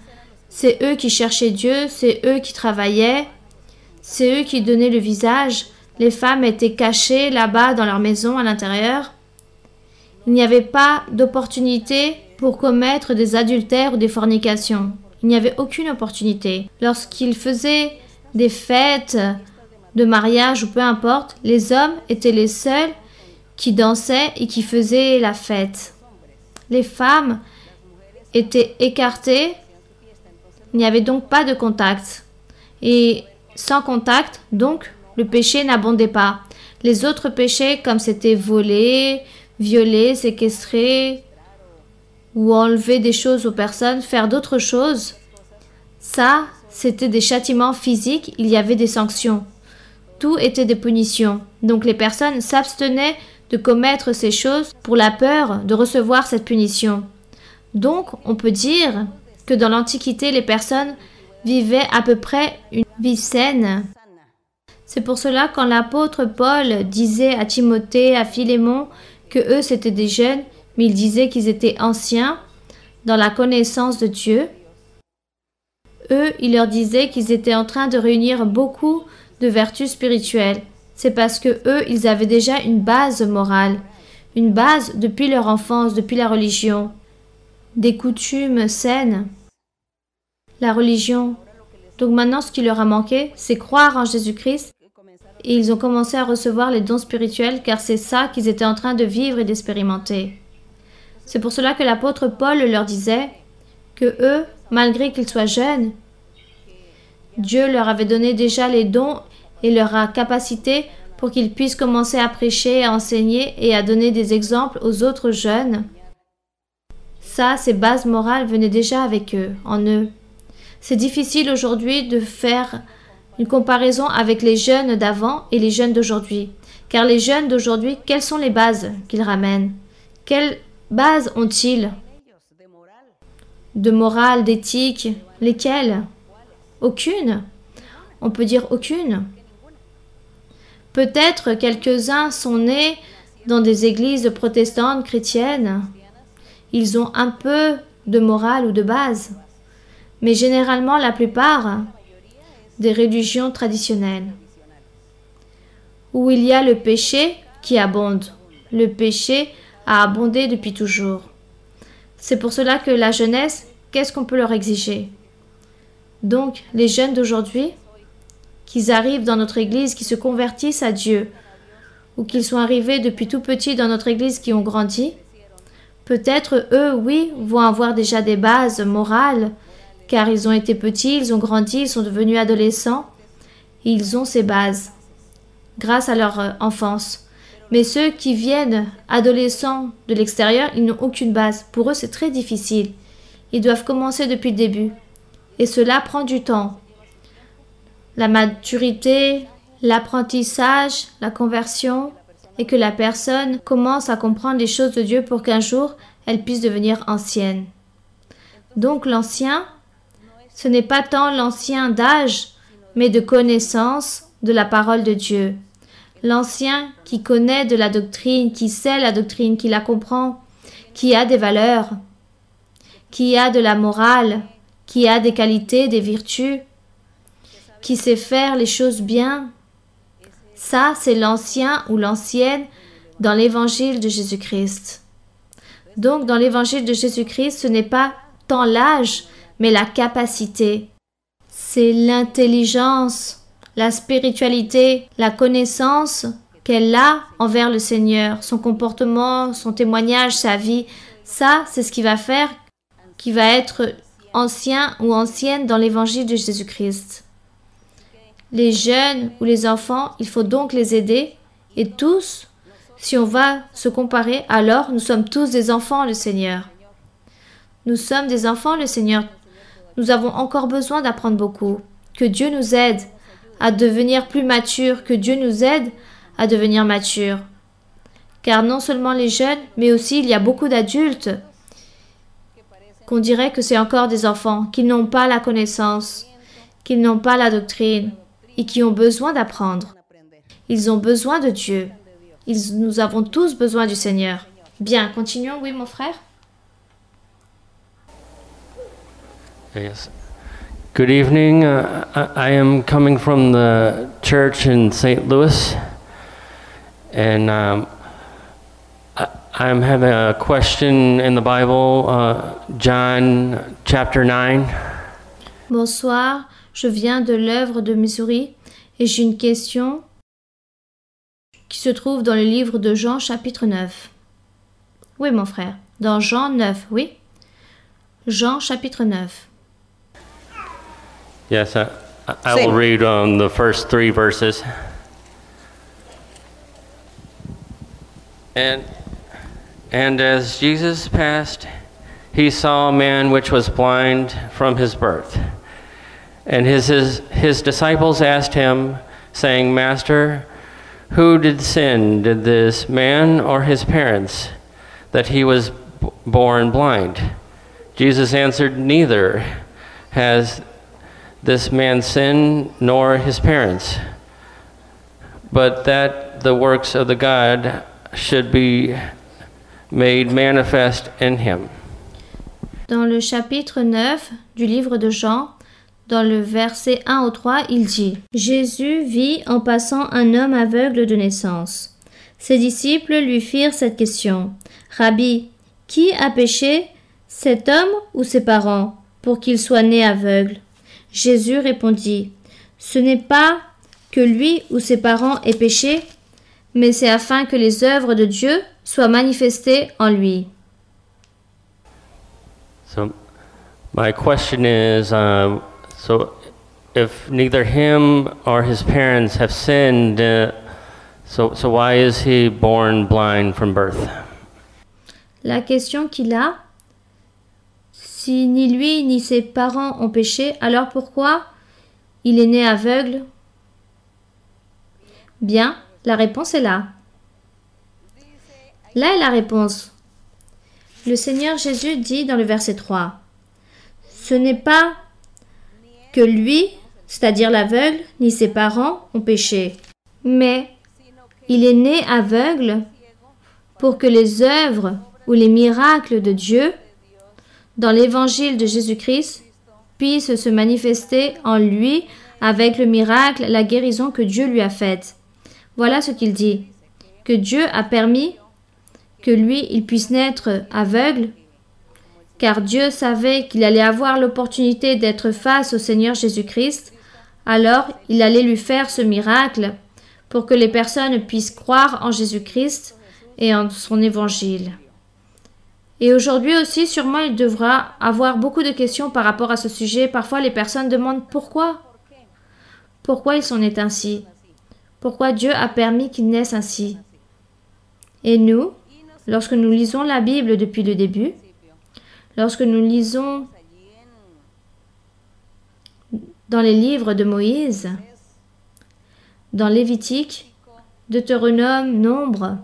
Speaker 1: c'est eux qui cherchaient Dieu, c'est eux qui travaillaient, c'est eux qui donnaient le visage. Les femmes étaient cachées là-bas dans leur maison à l'intérieur. Il n'y avait pas d'opportunité pour commettre des adultères ou des fornications. Il n'y avait aucune opportunité. Lorsqu'ils faisaient des fêtes de mariage ou peu importe, les hommes étaient les seuls qui dansaient et qui faisaient la fête. Les femmes étaient écartées. Il n'y avait donc pas de contact. Et sans contact, donc, le péché n'abondait pas. Les autres péchés, comme c'était voler, violer, séquestrer ou enlever des choses aux personnes, faire d'autres choses, ça, c'était des châtiments physiques, il y avait des sanctions. Tout était des punitions. Donc les personnes s'abstenaient de commettre ces choses pour la peur de recevoir cette punition. Donc, on peut dire que dans l'Antiquité, les personnes vivaient à peu près une vie saine. C'est pour cela quand l'apôtre Paul disait à Timothée, à Philémon, que eux c'était des jeunes, mais il disait qu'ils étaient anciens dans la connaissance de Dieu. Eux, il leur disait qu'ils étaient en train de réunir beaucoup de vertus spirituelles. C'est parce que eux, ils avaient déjà une base morale, une base depuis leur enfance, depuis la religion, des coutumes saines, la religion. Donc maintenant, ce qui leur a manqué, c'est croire en Jésus-Christ. Et ils ont commencé à recevoir les dons spirituels car c'est ça qu'ils étaient en train de vivre et d'expérimenter. C'est pour cela que l'apôtre Paul leur disait que eux, malgré qu'ils soient jeunes, Dieu leur avait donné déjà les dons et leur capacité pour qu'ils puissent commencer à prêcher, à enseigner et à donner des exemples aux autres jeunes. Ça, ces bases morales venaient déjà avec eux, en eux. C'est difficile aujourd'hui de faire une comparaison avec les jeunes d'avant et les jeunes d'aujourd'hui. Car les jeunes d'aujourd'hui, quelles sont les bases qu'ils ramènent? Quelles bases ont-ils? De morale, d'éthique? Lesquelles? Aucune. On peut dire aucune. Peut-être quelques-uns sont nés dans des églises protestantes, chrétiennes. Ils ont un peu de morale ou de base. Mais généralement, la plupart des religions traditionnelles, où il y a le péché qui abonde. Le péché a abondé depuis toujours. C'est pour cela que la jeunesse, qu'est-ce qu'on peut leur exiger? Donc, les jeunes d'aujourd'hui, qu'ils arrivent dans notre église, qui se convertissent à Dieu, ou qu'ils sont arrivés depuis tout petit dans notre église, qui ont grandi, peut-être eux, oui, vont avoir déjà des bases morales, car ils ont été petits, ils ont grandi, ils sont devenus adolescents, et ils ont ces bases, grâce à leur enfance. Mais ceux qui viennent adolescents de l'extérieur, ils n'ont aucune base. Pour eux, c'est très difficile. Ils doivent commencer depuis le début. Et cela prend du temps. La maturité, l'apprentissage, la conversion, et que la personne commence à comprendre les choses de Dieu pour qu'un jour, elle puisse devenir ancienne. Donc l'ancien, ce n'est pas tant l'ancien d'âge, mais de connaissance de la parole de Dieu. L'ancien qui connaît de la doctrine, qui sait la doctrine, qui la comprend, qui a des valeurs, qui a de la morale, qui a des qualités, des vertus, qui sait faire les choses bien. Ça, c'est l'ancien ou l'ancienne dans l'évangile de Jésus-Christ. Donc, dans l'évangile de Jésus-Christ, ce n'est pas tant l'âge, mais la capacité. C'est l'intelligence, la spiritualité, la connaissance qu'elle a envers le Seigneur, son comportement, son témoignage, sa vie. Ça, c'est ce qui va faire qu'il va être ancien ou ancienne dans l'évangile de Jésus-Christ. Les jeunes ou les enfants, il faut donc les aider. Et tous, si on va se comparer, alors nous sommes tous des enfants, le Seigneur. Nous sommes des enfants, le Seigneur. Nous avons encore besoin d'apprendre beaucoup. Que Dieu nous aide à devenir plus matures, que Dieu nous aide à devenir matures. Car non seulement les jeunes, mais aussi il y a beaucoup d'adultes qu'on dirait que c'est encore des enfants, qui n'ont pas la connaissance, qui n'ont pas la doctrine et qui ont besoin d'apprendre. Ils ont besoin de Dieu. Nous avons tous besoin du Seigneur. Bien, continuons, oui mon frère.
Speaker 2: Yes. Good evening. I am coming from the church in St. Louis, and I'm having a question in the Bible, John chapter 9.
Speaker 1: Bonsoir, je viens de l'œuvre de Missouri et j'ai une question qui se trouve dans le livre de Jean chapitre 9. Oui mon frère, dans Jean 9, oui. Jean chapitre 9.
Speaker 2: Yes, I will read the first 3 verses. And as Jesus passed, he saw a man which was blind from his birth. And his disciples asked him, saying, Master, who did sin, did this man or his parents, that he was born blind? Jesus answered, Neither has this man sinned, nor his parents, but that the works of the God should be made manifest in him.
Speaker 1: Dans le chapitre 9 du livre de Jean, dans le verset 1 au 3, il dit « Jésus vit en passant un homme aveugle de naissance. Ses disciples lui firent cette question. « Rabbi, qui a péché, cet homme ou ses parents, pour qu'il soit né aveugle ?» Jésus répondit, « Ce n'est pas que lui ou ses parents aient péché, mais c'est afin que les œuvres de Dieu soient manifestées en lui. »
Speaker 2: So, my question is, so if neither him or his parents have sinned, so why is he born blind from birth?
Speaker 1: La question qu'il a, si ni lui ni ses parents ont péché, alors pourquoi il est né aveugle? Bien, la réponse est là. Là est la réponse. Le Seigneur Jésus dit dans le verset 3, « Ce n'est pas que lui, c'est-à-dire l'aveugle, ni ses parents ont péché, mais il est né aveugle pour que les œuvres ou les miracles de Dieu dans l'évangile de Jésus-Christ puissent se manifester en lui avec le miracle, la guérison que Dieu lui a faite. » Voilà ce qu'il dit, que Dieu a permis que lui, il puisse naître aveugle, car Dieu savait qu'il allait avoir l'opportunité d'être face au Seigneur Jésus-Christ, alors il allait lui faire ce miracle pour que les personnes puissent croire en Jésus-Christ et en son évangile. Et aujourd'hui aussi, sûrement, il devra avoir beaucoup de questions par rapport à ce sujet. Parfois, les personnes demandent pourquoi. Pourquoi ils sont nés ainsi? Pourquoi Dieu a permis qu'ils naissent ainsi? Et nous, lorsque nous lisons la Bible depuis le début, lorsque nous lisons dans les livres de Moïse, dans Lévitique, Deutéronome, Nombre,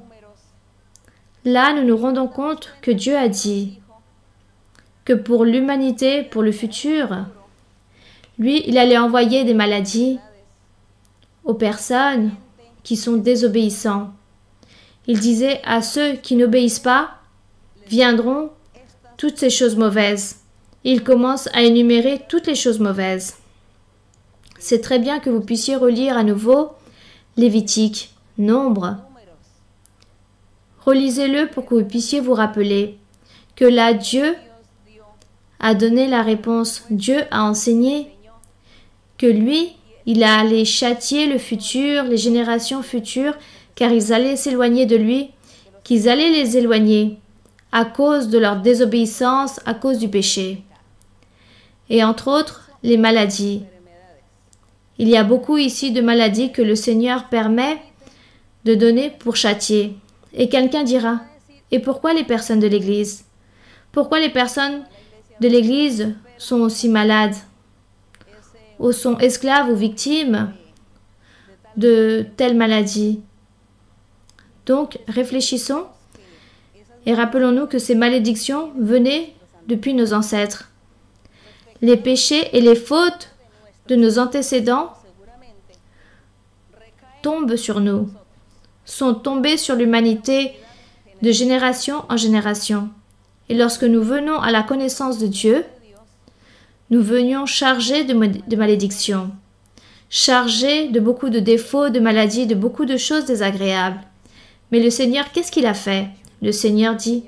Speaker 1: là nous nous rendons compte que Dieu a dit que pour l'humanité, pour le futur, lui, il allait envoyer des maladies aux personnes qui sont désobéissants. Il disait à ceux qui n'obéissent pas, viendront toutes ces choses mauvaises. Il commence à énumérer toutes les choses mauvaises. C'est très bien que vous puissiez relire à nouveau Lévitique, Nombre. Relisez-le pour que vous puissiez vous rappeler que là, Dieu a donné la réponse. Dieu a enseigné que lui, il allait châtier le futur, les générations futures, car ils allaient s'éloigner de lui, qu'ils allaient les éloigner à cause de leur désobéissance, à cause du péché. Et entre autres, les maladies. Il y a beaucoup ici de maladies que le Seigneur permet de donner pour châtier. Et quelqu'un dira, et pourquoi les personnes de l'Église? Pourquoi les personnes de l'Église sont aussi malades, ou sont esclaves ou victimes de telles maladies? Donc, réfléchissons et rappelons-nous que ces malédictions venaient depuis nos ancêtres. Les péchés et les fautes de nos antécédents tombent sur nous, sont tombés sur l'humanité de génération en génération. Et lorsque nous venons à la connaissance de Dieu, nous venions chargés de malédictions, chargés de beaucoup de défauts, de maladies, de beaucoup de choses désagréables. Mais le Seigneur, qu'est-ce qu'il a fait? Le Seigneur dit,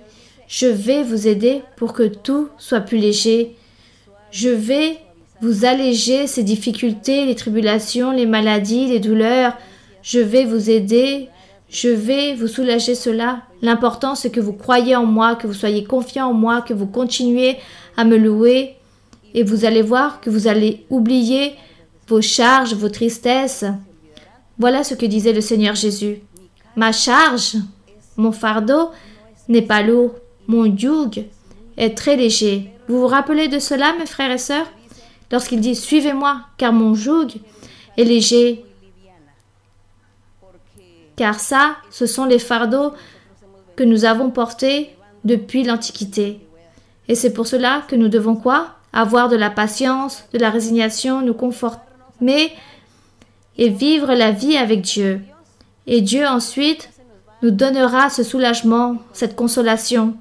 Speaker 1: je vais vous aider pour que tout soit plus léger. Je vais vous alléger ces difficultés, les tribulations, les maladies, les douleurs. Je vais vous aider. Je vais vous soulager cela. L'important, c'est que vous croyez en moi, que vous soyez confiants en moi, que vous continuez à me louer. Et vous allez voir que vous allez oublier vos charges, vos tristesses. Voilà ce que disait le Seigneur Jésus. Ma charge, mon fardeau n'est pas lourd. Mon joug est très léger. Vous vous rappelez de cela, mes frères et sœurs? Lorsqu'il dit « Suivez-moi, car mon joug est léger ». Car ça, ce sont les fardeaux que nous avons portés depuis l'Antiquité. Et c'est pour cela que nous devons quoi? Avoir de la patience, de la résignation, nous conformer et vivre la vie avec Dieu. Et Dieu ensuite nous donnera ce soulagement, cette consolation.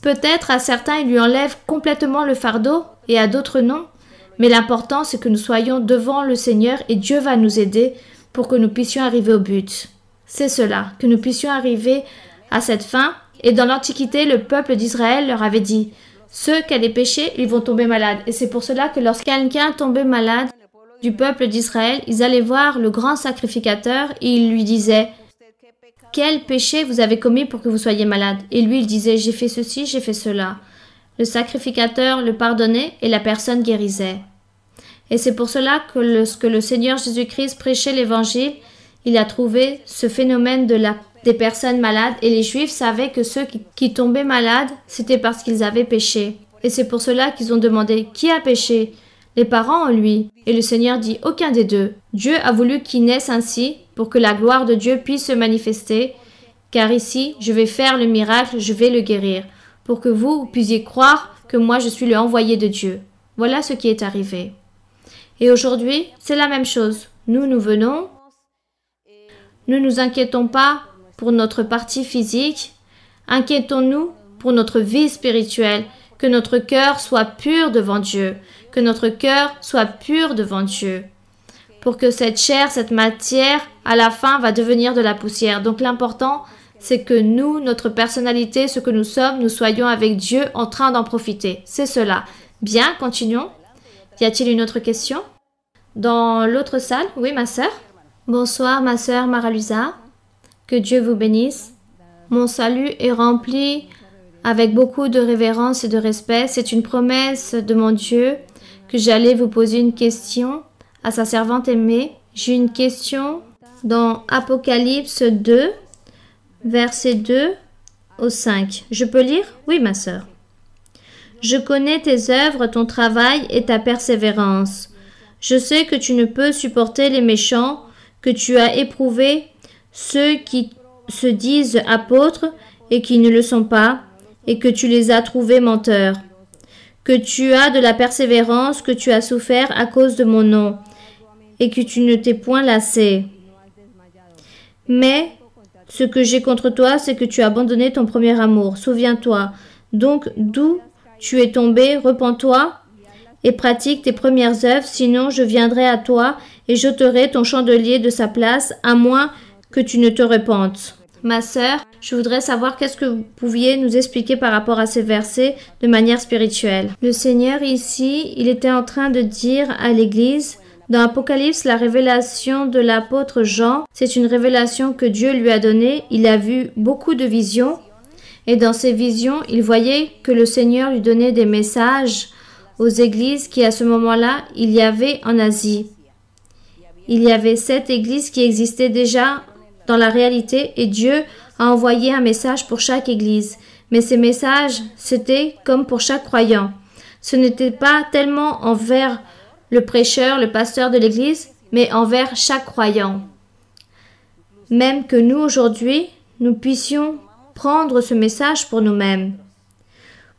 Speaker 1: Peut-être à certains, il lui enlève complètement le fardeau et à d'autres non. Mais l'important, c'est que nous soyons devant le Seigneur et Dieu va nous aider pour que nous puissions arriver au but. C'est cela, que nous puissions arriver à cette fin. Et dans l'Antiquité, le peuple d'Israël leur avait dit, ceux qui ont des péchés, ils vont tomber malades. Et c'est pour cela que lorsque quelqu'un tombait malade du peuple d'Israël, ils allaient voir le grand sacrificateur et ils lui disaient, quel péché vous avez commis pour que vous soyez malade? Et lui, il disait, j'ai fait ceci, j'ai fait cela. Le sacrificateur le pardonnait et la personne guérissait. Et c'est pour cela que lorsque le Seigneur Jésus-Christ prêchait l'Évangile, il a trouvé ce phénomène des personnes malades et les Juifs savaient que ceux qui tombaient malades, c'était parce qu'ils avaient péché. Et c'est pour cela qu'ils ont demandé, qui a péché? Les parents ou lui? Et le Seigneur dit, aucun des deux. Dieu a voulu qu'il naisse ainsi pour que la gloire de Dieu puisse se manifester, car ici, je vais faire le miracle, je vais le guérir, pour que vous puissiez croire que moi je suis le envoyé de Dieu. Voilà ce qui est arrivé. Et aujourd'hui, c'est la même chose. Nous venons. Ne nous inquiétons pas pour notre partie physique. Inquiétons-nous pour notre vie spirituelle. Que notre cœur soit pur devant Dieu. Que notre cœur soit pur devant Dieu. Pour que cette chair, cette matière, à la fin, va devenir de la poussière. Donc l'important, c'est que nous, notre personnalité, ce que nous sommes, nous soyons avec Dieu en train d'en profiter. C'est cela. Bien, continuons. Y a-t-il une autre question? Dans l'autre salle? Oui, ma sœur. Bonsoir, ma sœur Maralusa. Que Dieu vous bénisse. Mon salut est rempli avec beaucoup de révérence et de respect. C'est une promesse de mon Dieu que j'allais vous poser une question à sa servante aimée. J'ai une question dans Apocalypse 2, versets 2 au 5. Je peux lire? Oui, ma sœur. Je connais tes œuvres, ton travail et ta persévérance. Je sais que tu ne peux supporter les méchants, que tu as éprouvé ceux qui se disent apôtres et qui ne le sont pas, et que tu les as trouvés menteurs. Que tu as de la persévérance, que tu as souffert à cause de mon nom, et que tu ne t'es point lassé. Mais ce que j'ai contre toi, c'est que tu as abandonné ton premier amour. Souviens-toi donc d'où tu es tombé, repens-toi et pratique tes premières œuvres, sinon je viendrai à toi et j'ôterai ton chandelier de sa place, à moins que tu ne te repentes. Ma sœur, je voudrais savoir qu'est-ce que vous pouviez nous expliquer par rapport à ces versets de manière spirituelle. Le Seigneur ici, il était en train de dire à l'Église, dans Apocalypse, la révélation de l'apôtre Jean, c'est une révélation que Dieu lui a donnée. Il a vu beaucoup de visions et dans ces visions, il voyait que le Seigneur lui donnait des messages aux églises qui à ce moment-là, il y avait en Asie. Il y avait 7 églises qui existaient déjà dans la réalité et Dieu a envoyé un message pour chaque église. Mais ces messages, c'était comme pour chaque croyant. Ce n'était pas tellement envers le prêcheur, le pasteur de l'église, mais envers chaque croyant. Même que nous, aujourd'hui, nous puissions prendre ce message pour nous-mêmes,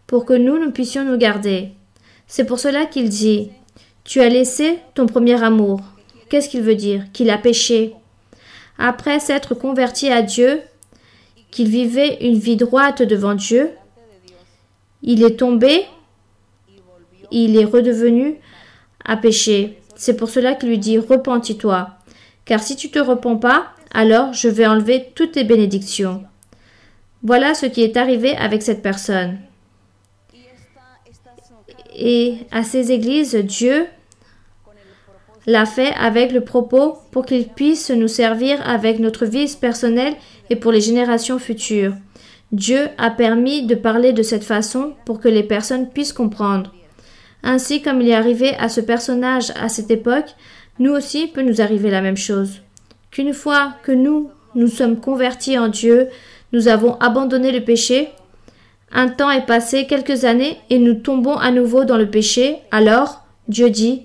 Speaker 1: pour que nous puissions nous garder. C'est pour cela qu'il dit, « Tu as laissé ton premier amour ». Qu'est-ce qu'il veut dire? Qu'il a péché. Après s'être converti à Dieu, qu'il vivait une vie droite devant Dieu, il est tombé, il est redevenu à pécher. C'est pour cela qu'il lui dit, repentis-toi. Car si tu ne te repens pas, alors je vais enlever toutes tes bénédictions. Voilà ce qui est arrivé avec cette personne. Et à ces églises, Dieu l'a fait avec le propos pour qu'il puisse nous servir avec notre vie personnelle et pour les générations futures. Dieu a permis de parler de cette façon pour que les personnes puissent comprendre. Ainsi comme il est arrivé à ce personnage à cette époque, nous aussi peut nous arriver la même chose. Qu'une fois que nous sommes convertis en Dieu, nous avons abandonné le péché, un temps est passé, quelques années, et nous tombons à nouveau dans le péché, alors Dieu dit,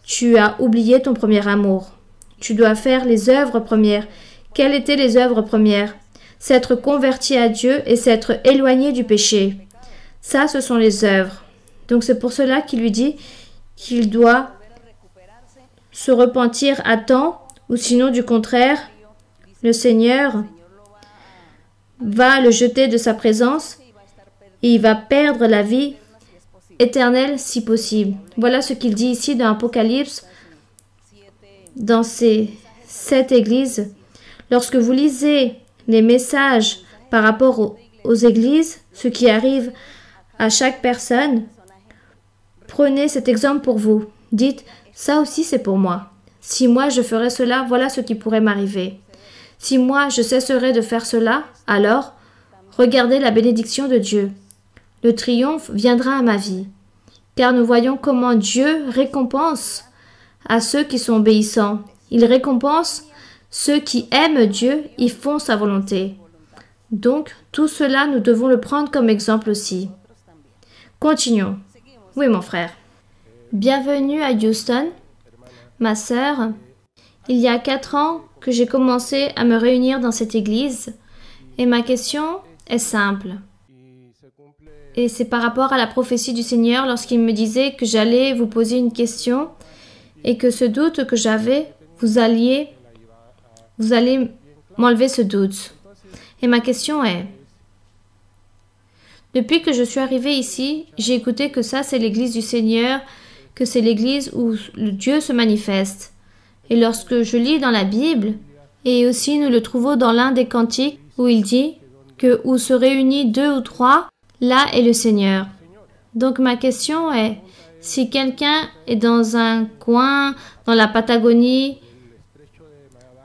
Speaker 1: tu as oublié ton premier amour. Tu dois faire les œuvres premières. Quelles étaient les œuvres premières? S'être converti à Dieu et s'être éloigné du péché. Ça, ce sont les œuvres. Donc c'est pour cela qu'il lui dit qu'il doit se repentir à temps, ou sinon du contraire, le Seigneur va le jeter de sa présence et il va perdre la vie éternelle si possible. Voilà ce qu'il dit ici dans Apocalypse, dans ces 7 églises. Lorsque vous lisez les messages par rapport aux églises, ce qui arrive à chaque personne, prenez cet exemple pour vous. Dites, ça aussi c'est pour moi. Si moi je ferais cela, voilà ce qui pourrait m'arriver. Si moi je cesserais de faire cela, alors regardez la bénédiction de Dieu. Le triomphe viendra à ma vie, car nous voyons comment Dieu récompense à ceux qui sont obéissants. Il récompense ceux qui aiment Dieu, ils font sa volonté. Donc, tout cela, nous devons le prendre comme exemple aussi. Continuons. Oui, mon frère. Bienvenue à Houston, ma sœur. Il y a 4 ans que j'ai commencé à me réunir dans cette église, et ma question est simple. Et c'est par rapport à la prophétie du Seigneur lorsqu'il me disait que j'allais vous poser une question et que ce doute que j'avais, vous allez m'enlever ce doute. Et ma question est, depuis que je suis arrivée ici, j'ai écouté que ça c'est l'église du Seigneur, que c'est l'église où le Dieu se manifeste. Et lorsque je lis dans la Bible, et aussi nous le trouvons dans l'un des cantiques où il dit que où se réunissent 2 ou 3, là est le Seigneur. Donc ma question est, si quelqu'un est dans un coin, dans la Patagonie,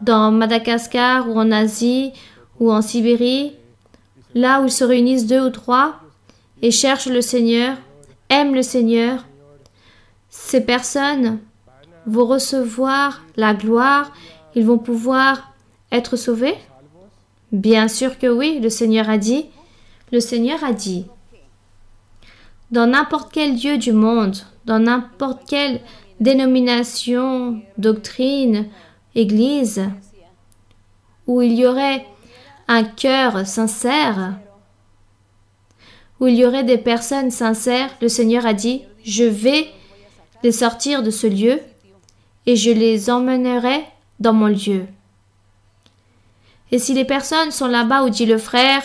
Speaker 1: dans Madagascar ou en Asie ou en Sibérie, là où ils se réunissent 2 ou 3 et cherchent le Seigneur, aiment le Seigneur, ces personnes vont recevoir la gloire, ils vont pouvoir être sauvés? Bien sûr que oui, le Seigneur a dit, dans n'importe quel lieu du monde, dans n'importe quelle dénomination, doctrine, église, où il y aurait un cœur sincère, où il y aurait des personnes sincères, le Seigneur a dit, je vais les sortir de ce lieu et je les emmènerai dans mon lieu. Et si les personnes sont là-bas où dit le frère,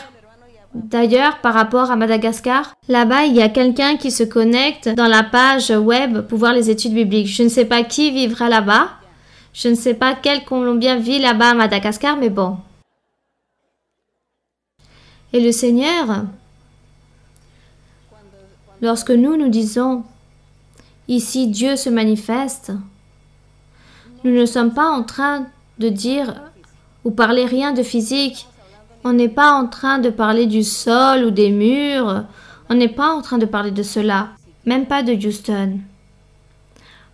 Speaker 1: d'ailleurs par rapport à Madagascar, là-bas il y a quelqu'un qui se connecte dans la page web pour voir les études bibliques. Je ne sais pas qui vivra là-bas, je ne sais pas quel Colombien vit là-bas à Madagascar, mais bon. Et le Seigneur, lorsque nous disons « Ici, Dieu se manifeste », nous ne sommes pas en train de dire ou parler rien de physique. On n'est pas en train de parler du sol ou des murs. On n'est pas en train de parler de cela, même pas de Houston.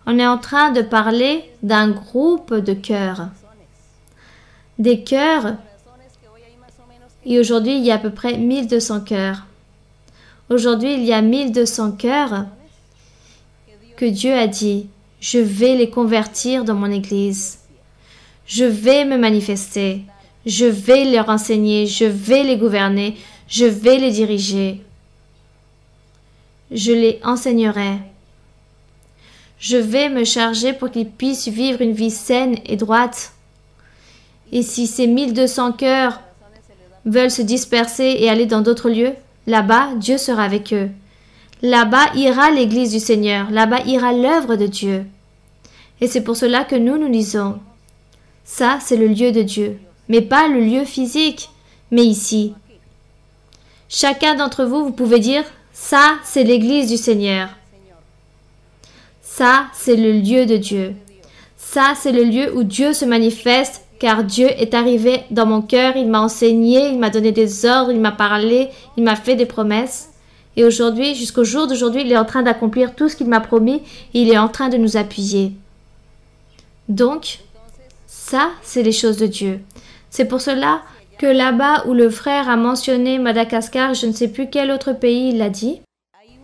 Speaker 1: On est en train de parler d'un groupe de cœurs. Des cœurs, et aujourd'hui il y a à peu près 1200 cœurs. Aujourd'hui il y a 1200 cœurs que Dieu a dit, je vais les convertir dans mon église. Je vais me manifester. Je vais leur enseigner. Je vais les gouverner. Je vais les diriger. Je les enseignerai. Je vais me charger pour qu'ils puissent vivre une vie saine et droite. Et si ces 1200 cœurs veulent se disperser et aller dans d'autres lieux, là-bas, Dieu sera avec eux. Là-bas ira l'Église du Seigneur. Là-bas ira l'œuvre de Dieu. Et c'est pour cela que nous lisons. Ça, c'est le lieu de Dieu. Mais pas le lieu physique, mais ici. Chacun d'entre vous, vous pouvez dire, ça, c'est l'Église du Seigneur. Ça, c'est le lieu de Dieu. Ça, c'est le lieu où Dieu se manifeste, car Dieu est arrivé dans mon cœur, il m'a enseigné, il m'a donné des ordres, il m'a parlé, il m'a fait des promesses. Et aujourd'hui, jusqu'au jour d'aujourd'hui, il est en train d'accomplir tout ce qu'il m'a promis et il est en train de nous appuyer. Donc, ça, c'est les choses de Dieu. C'est pour cela que là-bas où le frère a mentionné Madagascar, je ne sais plus quel autre pays il l'a dit,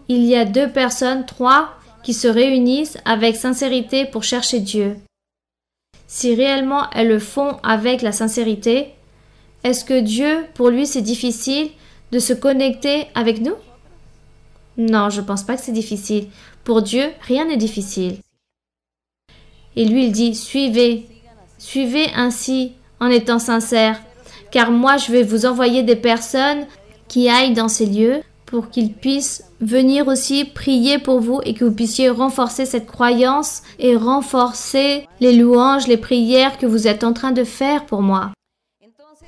Speaker 1: il y a 2 personnes, 3, qui se réunissent avec sincérité pour chercher Dieu. Si réellement elles le font avec la sincérité, est-ce que Dieu, pour lui, c'est difficile de se connecter avec nous? Non, je ne pense pas que c'est difficile. Pour Dieu, rien n'est difficile. Et lui, il dit, suivez ainsi en étant sincère, car moi, je vais vous envoyer des personnes qui aillent dans ces lieux pour qu'ils puissent venir aussi prier pour vous et que vous puissiez renforcer cette croyance et renforcer les louanges, les prières que vous êtes en train de faire pour moi.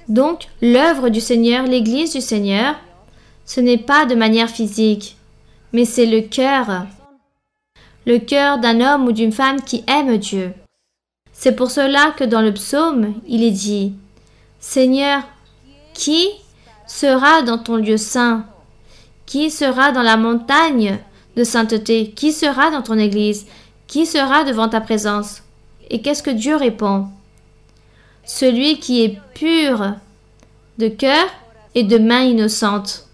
Speaker 1: Donc, l'œuvre du Seigneur, l'Église du Seigneur, ce n'est pas de manière physique, mais c'est le cœur d'un homme ou d'une femme qui aime Dieu. C'est pour cela que dans le psaume, il est dit « Seigneur, qui sera dans ton lieu saint? Qui sera dans la montagne de sainteté? Qui sera dans ton église? Qui sera devant ta présence ?» Et qu'est-ce que Dieu répond? « Celui qui est pur de cœur et de main innocente. »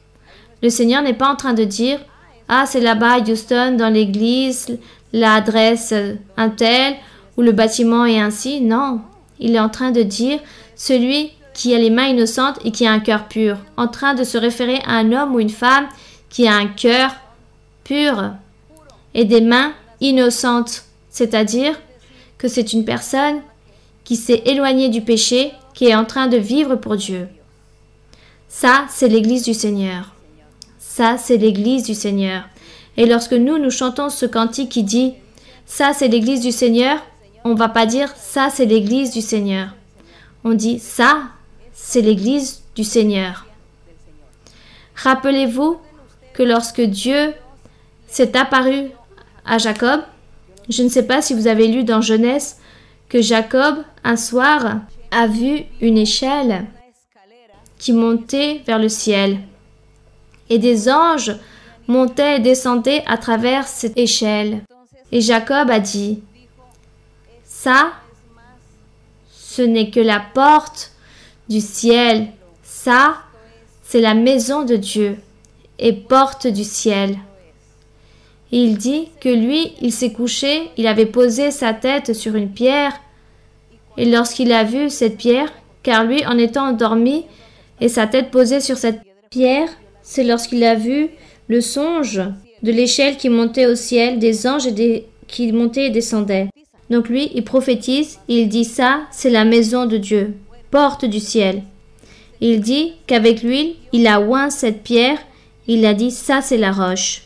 Speaker 1: Le Seigneur n'est pas en train de dire « Ah, c'est là-bas à Houston, dans l'église, l'adresse un tel, où le bâtiment est ainsi. » Non, il est en train de dire « Celui qui a les mains innocentes et qui a un cœur pur. » En train de se référer à un homme ou une femme qui a un cœur pur et des mains innocentes. C'est-à-dire que c'est une personne qui s'est éloignée du péché, qui est en train de vivre pour Dieu. Ça, c'est l'Église du Seigneur. Ça, c'est l'Église du Seigneur. Et lorsque nous chantons ce cantique qui dit « Ça, c'est l'Église du Seigneur », on ne va pas dire « Ça, c'est l'Église du Seigneur ». On dit « Ça, c'est l'Église du Seigneur ». Rappelez-vous que lorsque Dieu s'est apparu à Jacob, je ne sais pas si vous avez lu dans Genèse que Jacob, un soir, a vu une échelle qui montait vers le ciel. Et des anges montaient et descendaient à travers cette échelle. Et Jacob a dit, « Ça, ce n'est que la porte du ciel. Ça, c'est la maison de Dieu et porte du ciel. » Et il dit que lui, il s'est couché, il avait posé sa tête sur une pierre, et lorsqu'il a vu cette pierre, car lui, en étant endormi, et sa tête posée sur cette pierre, c'est lorsqu'il a vu le songe de l'échelle qui montait au ciel, des anges qui montaient et descendaient. Donc lui, il prophétise, et il dit ça, c'est la maison de Dieu, porte du ciel. Il dit qu'avec l'huile, il a oint cette pierre, il a dit ça, c'est la roche.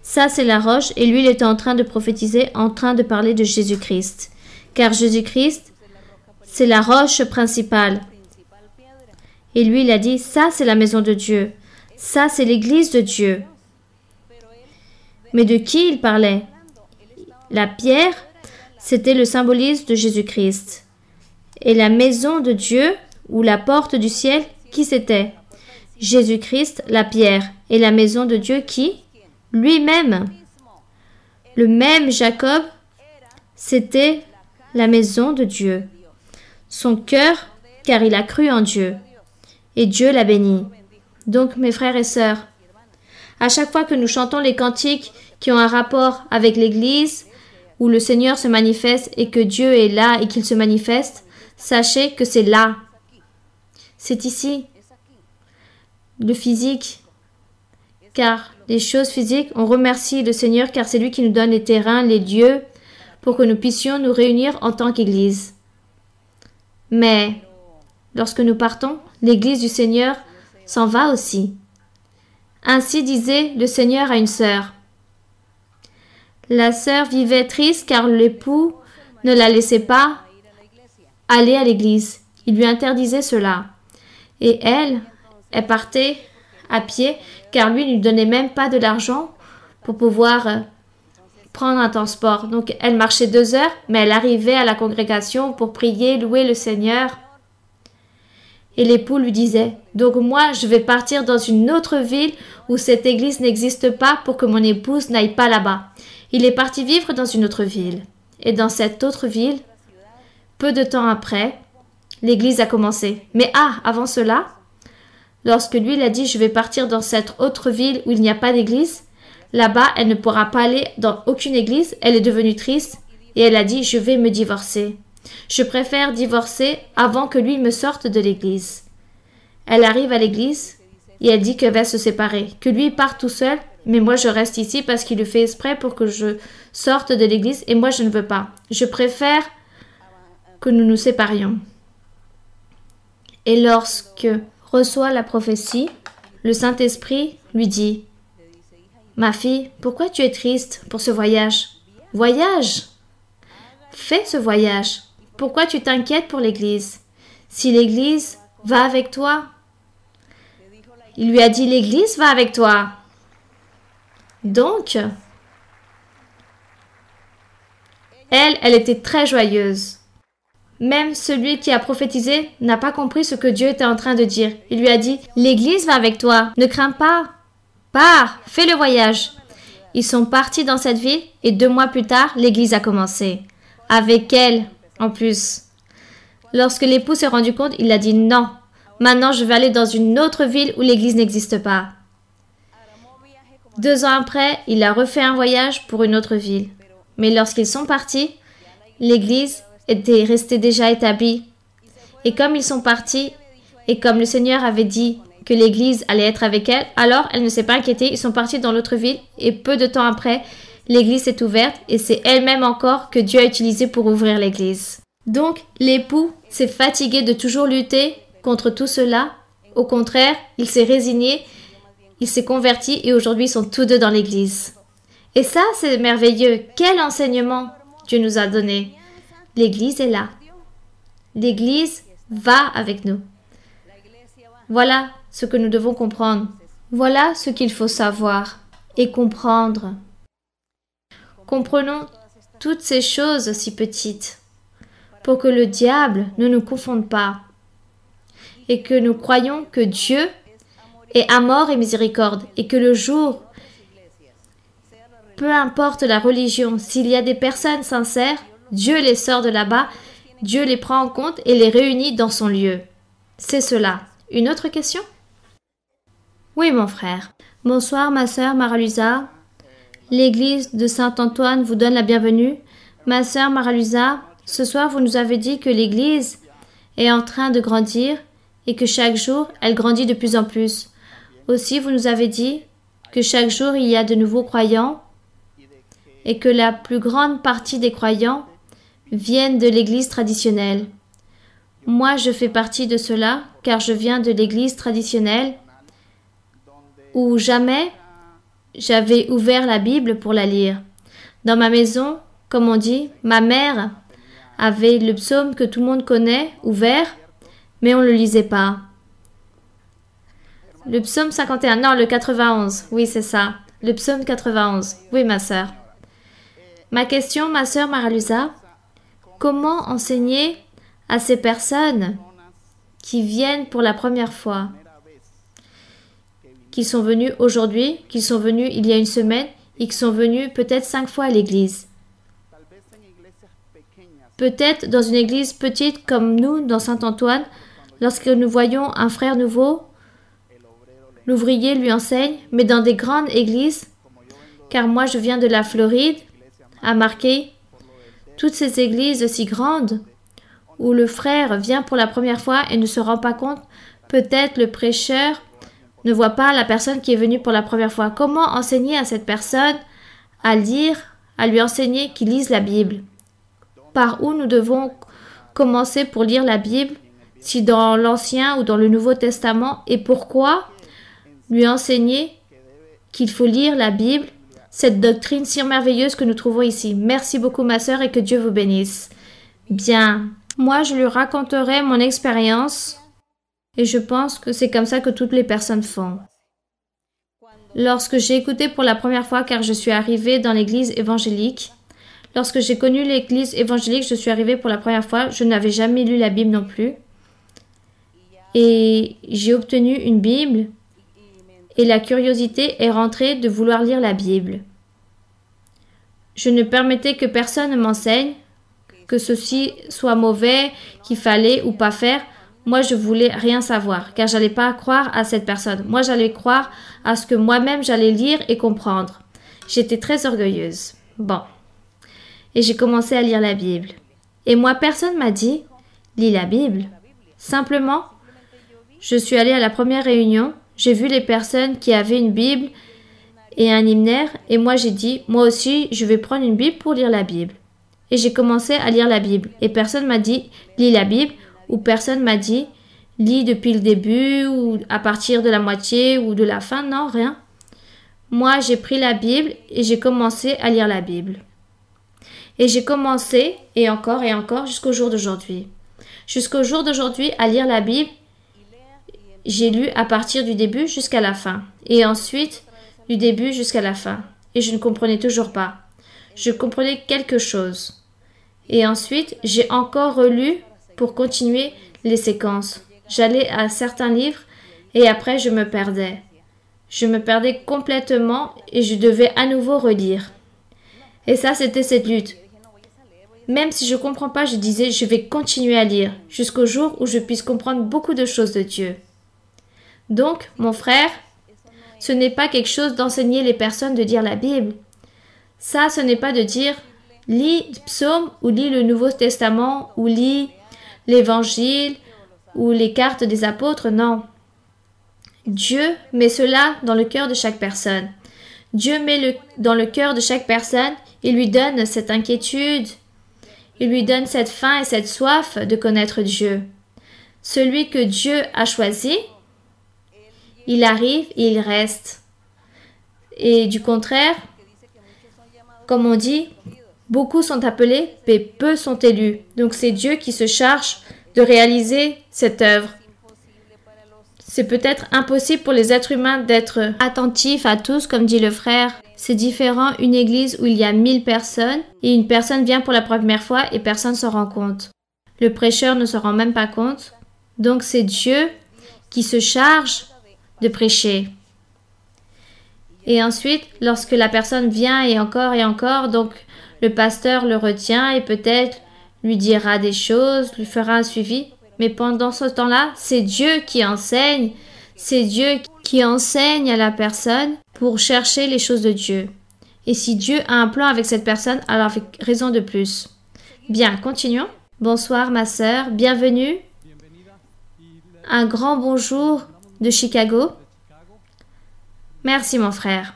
Speaker 1: Ça, c'est la roche, et lui, il était en train de prophétiser, en train de parler de Jésus-Christ. Car Jésus-Christ, c'est la roche principale. Et lui, il a dit, ça c'est la maison de Dieu. Ça c'est l'église de Dieu. Mais de qui il parlait? La pierre, c'était le symbolisme de Jésus-Christ. Et la maison de Dieu, ou la porte du ciel, qui c'était? Jésus-Christ, la pierre. Et la maison de Dieu qui? Lui-même. Le même Jacob, c'était la maison de Dieu. Son cœur, car il a cru en Dieu. Et Dieu l'a béni. Donc, mes frères et sœurs, à chaque fois que nous chantons les cantiques qui ont un rapport avec l'Église, où le Seigneur se manifeste et que Dieu est là et qu'il se manifeste, sachez que c'est là. C'est ici. Le physique. Car les choses physiques, on remercie le Seigneur car c'est lui qui nous donne les terrains, les lieux, pour que nous puissions nous réunir en tant qu'Église. Mais, lorsque nous partons, l'Église du Seigneur s'en va aussi. Ainsi disait le Seigneur à une sœur. La sœur vivait triste car l'époux ne la laissait pas aller à l'église. Il lui interdisait cela. Et elle partait à pied car lui ne lui donnait même pas de l'argent pour pouvoir prendre un transport. Donc elle marchait 2 heures, mais elle arrivait à la congrégation pour prier, louer le Seigneur. Et l'époux lui disait, donc moi je vais partir dans une autre ville où cette église n'existe pas pour que mon épouse n'aille pas là-bas. Il est parti vivre dans une autre ville. Et dans cette autre ville, peu de temps après, l'église a commencé. Mais avant cela, lorsque lui il a dit, je vais partir dans cette autre ville où il n'y a pas d'église, là-bas, elle ne pourra pas aller dans aucune église, elle est devenue triste et elle a dit, je vais me divorcer. Je préfère divorcer avant que lui me sorte de l'église. Elle arrive à l'église et elle dit qu'elle va se séparer, que lui part tout seul, mais moi je reste ici parce qu'il le fait exprès pour que je sorte de l'église et moi je ne veux pas. Je préfère que nous nous séparions. Et lorsque reçoit la prophétie, le Saint-Esprit lui dit, ma fille, pourquoi tu es triste pour ce voyage? Voyage! Fais ce voyage. Pourquoi tu t'inquiètes pour l'Église? Si l'Église va avec toi. Il lui a dit, l'Église va avec toi. Donc, elle était très joyeuse. Même celui qui a prophétisé n'a pas compris ce que Dieu était en train de dire. Il lui a dit, l'Église va avec toi, ne crains pas. Pars, fais le voyage. Ils sont partis dans cette ville et 2 mois plus tard, l'Église a commencé. Avec elle, en plus. Lorsque l'époux s'est rendu compte, il a dit non. Maintenant, je vais aller dans une autre ville où l'Église n'existe pas. 2 ans après, il a refait un voyage pour une autre ville. Mais lorsqu'ils sont partis, l'Église était restée déjà établie. Et comme ils sont partis, et comme le Seigneur avait dit que l'Église allait être avec elle, alors elle ne s'est pas inquiétée, ils sont partis dans l'autre ville, et peu de temps après, l'Église s'est ouverte, et c'est elle-même encore que Dieu a utilisé pour ouvrir l'Église. Donc, l'époux s'est fatigué de toujours lutter contre tout cela. Au contraire, il s'est résigné, il s'est converti, et aujourd'hui, ils sont tous deux dans l'Église. Et ça, c'est merveilleux. Quel enseignement Dieu nous a donné. L'Église est là. L'Église va avec nous. Voilà ce que nous devons comprendre. Voilà ce qu'il faut savoir et comprendre. Comprenons toutes ces choses si petites pour que le diable ne nous confonde pas et que nous croyons que Dieu est amour et miséricorde et que le jour, peu importe la religion, s'il y a des personnes sincères, Dieu les sort de là-bas, Dieu les prend en compte et les réunit dans son lieu. C'est cela. Une autre question? Oui, mon frère. Bonsoir, ma sœur Mara-Luisa. L'église de Saint-Antoine vous donne la bienvenue. Ma sœur Mara-Luisa, ce soir, vous nous avez dit que l'église est en train de grandir et que chaque jour, elle grandit de plus en plus. Aussi, vous nous avez dit que chaque jour, il y a de nouveaux croyants et que la plus grande partie des croyants viennent de l'église traditionnelle. Moi, je fais partie de cela car je viens de l'église traditionnelle où jamais j'avais ouvert la Bible pour la lire. Dans ma maison, comme on dit, ma mère avait le psaume que tout le monde connaît, ouvert, mais on ne le lisait pas. Le psaume 51, non, le 91. Oui, c'est ça. Le psaume 91. Oui, ma sœur. Ma question, ma sœur Maralusa, comment enseigner à ces personnes qui viennent pour la première fois, qui sont venus aujourd'hui, qui sont venus il y a une semaine et qui sont venus peut-être 5 fois à l'église? Peut-être dans une église petite comme nous, dans Saint-Antoine, lorsque nous voyons un frère nouveau, l'ouvrier lui enseigne, mais dans des grandes églises, car moi je viens de la Floride, à Marquay, toutes ces églises si grandes, où le frère vient pour la première fois et ne se rend pas compte, peut-être le prêcheur ne voit pas la personne qui est venue pour la première fois. Comment enseigner à cette personne à lire, à lui enseigner qu'il lise la Bible? Par où nous devons commencer pour lire la Bible, si dans l'Ancien ou dans le Nouveau Testament, et pourquoi lui enseigner qu'il faut lire la Bible, cette doctrine si merveilleuse que nous trouvons ici. Merci beaucoup ma sœur et que Dieu vous bénisse. Bien, moi je lui raconterai mon expérience et je pense que c'est comme ça que toutes les personnes font. Lorsque j'ai écouté pour la première fois, car je suis arrivée dans l'église évangélique, lorsque j'ai connu l'église évangélique, je suis arrivée pour la première fois, je n'avais jamais lu la Bible non plus. Et j'ai obtenu une Bible et la curiosité est rentrée de vouloir lire la Bible. Je ne permettais que personne ne m'enseigne, que ceci soit mauvais, qu'il fallait ou pas faire. Moi, je voulais rien savoir, car j'allais pas croire à cette personne. Moi, j'allais croire à ce que moi-même j'allais lire et comprendre. J'étais très orgueilleuse. Bon. Et j'ai commencé à lire la Bible. Et moi, personne m'a dit, lis la Bible. Simplement, je suis allée à la première réunion, j'ai vu les personnes qui avaient une Bible et un hymnaire, et moi j'ai dit, moi aussi, je vais prendre une Bible pour lire la Bible. Et j'ai commencé à lire la Bible. Et personne m'a dit, lis la Bible, ou personne m'a dit, lis depuis le début, ou à partir de la moitié, ou de la fin, non, rien. Moi, j'ai pris la Bible et j'ai commencé à lire la Bible. Et j'ai commencé, et encore, jusqu'au jour d'aujourd'hui. Jusqu'au jour d'aujourd'hui, à lire la Bible, j'ai lu à partir du début jusqu'à la fin. Et ensuite, du début jusqu'à la fin. Et je ne comprenais toujours pas. Je comprenais quelque chose. Et ensuite, j'ai encore relu pour continuer les séquences. J'allais à certains livres et après je me perdais. Je me perdais complètement et je devais à nouveau relire. Et ça, c'était cette lutte. Même si je ne comprends pas, je disais, je vais continuer à lire jusqu'au jour où je puisse comprendre beaucoup de choses de Dieu. Donc, mon frère, ce n'est pas quelque chose d'enseigner les personnes de lire la Bible. Ça, ce n'est pas de dire, lis le psaume ou lis le Nouveau Testament ou lis l'Évangile ou les cartes des apôtres, non. Dieu met cela dans le cœur de chaque personne. Dieu met dans le cœur de chaque personne, il lui donne cette inquiétude, il lui donne cette faim et cette soif de connaître Dieu. Celui que Dieu a choisi, il arrive et il reste. Et du contraire, comme on dit, beaucoup sont appelés, mais peu sont élus. Donc c'est Dieu qui se charge de réaliser cette œuvre. C'est peut-être impossible pour les êtres humains d'être attentifs à tous, comme dit le frère. C'est différent une église où il y a 1000 personnes et une personne vient pour la première fois et personne ne s'en rend compte. Le prêcheur ne se rend même pas compte. Donc c'est Dieu qui se charge de prêcher. Et ensuite, lorsque la personne vient et encore, donc le pasteur le retient et peut-être lui dira des choses, lui fera un suivi. Mais pendant ce temps-là, c'est Dieu qui enseigne. C'est Dieu qui enseigne à la personne pour chercher les choses de Dieu. Et si Dieu a un plan avec cette personne, alors avec raison de plus. Bien, continuons. Bonsoir ma sœur, bienvenue. Un grand bonjour de Chicago. Merci mon frère.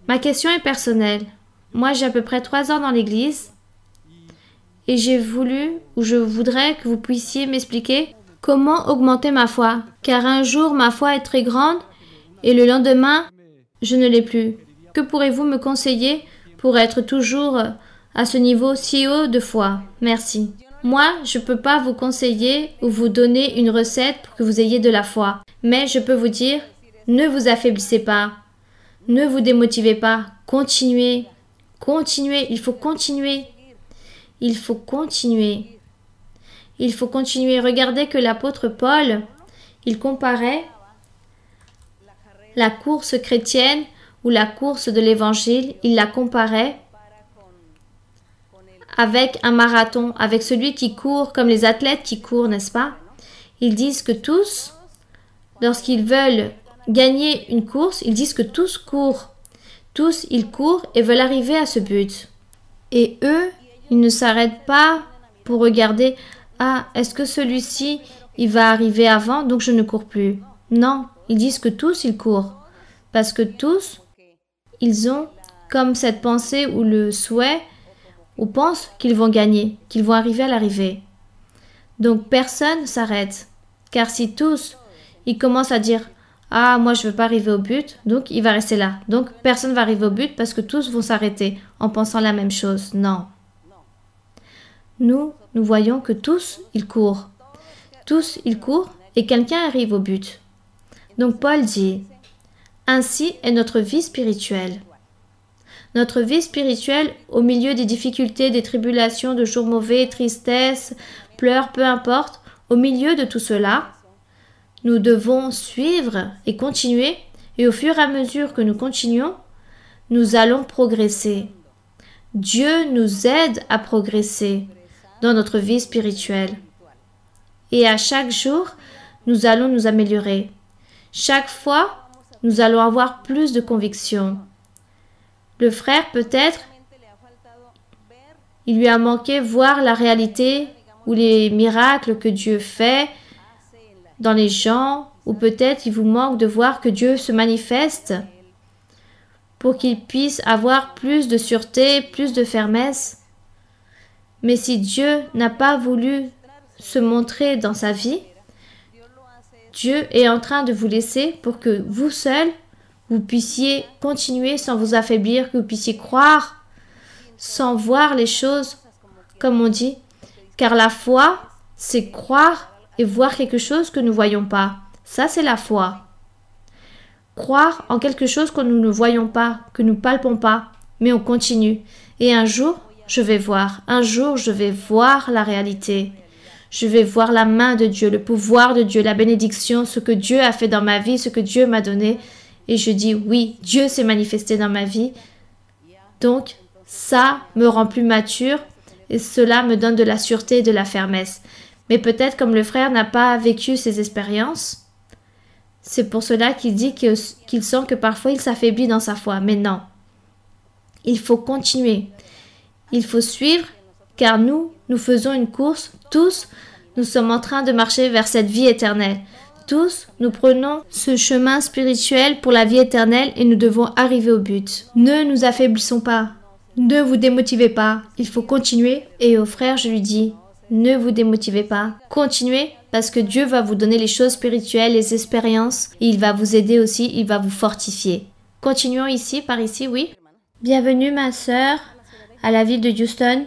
Speaker 1: Ma question est personnelle. Moi, j'ai à peu près 3 ans dans l'église et je voudrais que vous puissiez m'expliquer comment augmenter ma foi. Car un jour, ma foi est très grande et le lendemain, je ne l'ai plus. Que pourrez-vous me conseiller pour être toujours à ce niveau si haut de foi? Merci. Moi, je ne peux pas vous conseiller ou vous donner une recette pour que vous ayez de la foi. Mais je peux vous dire, ne vous affaiblissez pas. Ne vous démotivez pas. Continuez. Continuez. Il faut continuer. Il faut continuer. Il faut continuer. Regardez que l'apôtre Paul, il comparait la course chrétienne ou la course de l'évangile, il la comparait avec un marathon, avec celui qui court comme les athlètes qui courent, n'est-ce pas? Ils disent que tous, lorsqu'ils veulent gagner une course, ils disent que tous courent. Tous, ils courent et veulent arriver à ce but. Et eux, ils ne s'arrêtent pas pour regarder « Ah, est-ce que celui-ci, il va arriver avant, donc je ne cours plus ?» Non, ils disent que tous, ils courent. Parce que tous, ils ont comme cette pensée ou le souhait ou pensent qu'ils vont gagner, qu'ils vont arriver à l'arrivée. Donc personne ne s'arrête. Car si tous, ils commencent à dire « Ah, moi je ne veux pas arriver au but », donc il va rester là. Donc personne ne va arriver au but parce que tous vont s'arrêter en pensant la même chose. Non. Nous voyons que tous, ils courent. Tous, ils courent et quelqu'un arrive au but. Donc Paul dit « Ainsi est notre vie spirituelle. » Notre vie spirituelle, au milieu des difficultés, des tribulations, de jours mauvais, tristesse, pleurs, peu importe, au milieu de tout cela, nous devons suivre et continuer, et au fur et à mesure que nous continuons, nous allons progresser. Dieu nous aide à progresser dans notre vie spirituelle. Et à chaque jour, nous allons nous améliorer. Chaque fois, nous allons avoir plus de conviction. Le frère, peut-être, il lui a manqué voir la réalité ou les miracles que Dieu fait dans les gens, ou peut-être il vous manque de voir que Dieu se manifeste pour qu'il puisse avoir plus de sûreté, plus de fermesse. Mais si Dieu n'a pas voulu se montrer dans sa vie, Dieu est en train de vous laisser pour que vous seul, vous puissiez continuer sans vous affaiblir, que vous puissiez croire sans voir les choses, comme on dit. Car la foi, c'est croire et voir quelque chose que nous ne voyons pas. Ça, c'est la foi. Croire en quelque chose que nous ne voyons pas, que nous ne palpons pas, mais on continue. Et un jour, je vais voir. Un jour, je vais voir la réalité. Je vais voir la main de Dieu, le pouvoir de Dieu, la bénédiction, ce que Dieu a fait dans ma vie, ce que Dieu m'a donné. Et je dis oui, Dieu s'est manifesté dans ma vie. Donc, ça me rend plus mature et cela me donne de la sûreté et de la fermesse. Mais peut-être comme le frère n'a pas vécu ces expériences, c'est pour cela qu'il dit qu'il sent que parfois il s'affaiblit dans sa foi. Mais non, il faut continuer. Il faut suivre car nous faisons une course. Tous, nous sommes en train de marcher vers cette vie éternelle. Tous, nous prenons ce chemin spirituel pour la vie éternelle et nous devons arriver au but. Ne nous affaiblissons pas. Ne vous démotivez pas. Il faut continuer. Et au frère, je lui dis, ne vous démotivez pas. Continuez parce que Dieu va vous donner les choses spirituelles, les expériences. Et il va vous aider aussi, il va vous fortifier. Continuons ici, par ici, oui. Bienvenue ma sœur à la ville de Houston.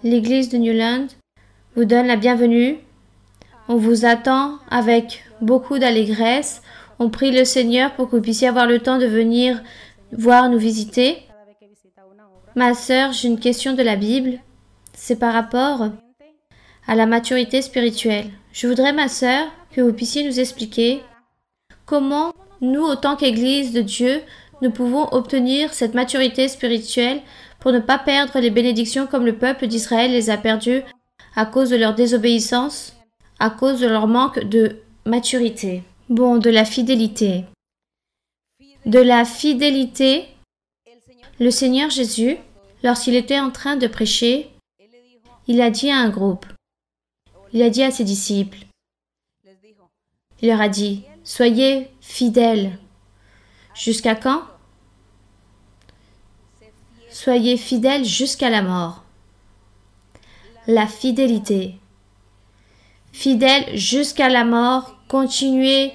Speaker 1: L'église de Newland vous donne la bienvenue. On vous attend avec beaucoup d'allégresse. On prie le Seigneur pour que vous puissiez avoir le temps de venir voir nous visiter. Ma sœur, j'ai une question de la Bible. C'est par rapport à la maturité spirituelle. Je voudrais, ma sœur, que vous puissiez nous expliquer comment nous, autant qu'Église de Dieu, nous pouvons obtenir cette maturité spirituelle pour ne pas perdre les bénédictions comme le peuple d'Israël les a perdues à cause de leur désobéissance, à cause de leur manque de maturité. Bon, de la fidélité. De la fidélité, le Seigneur Jésus, lorsqu'il était en train de prêcher, il a dit à un groupe, il a dit à ses disciples, il leur a dit, soyez fidèles. Jusqu'à quand? Soyez fidèles jusqu'à la mort. La fidélité. Fidèles jusqu'à la mort, continuez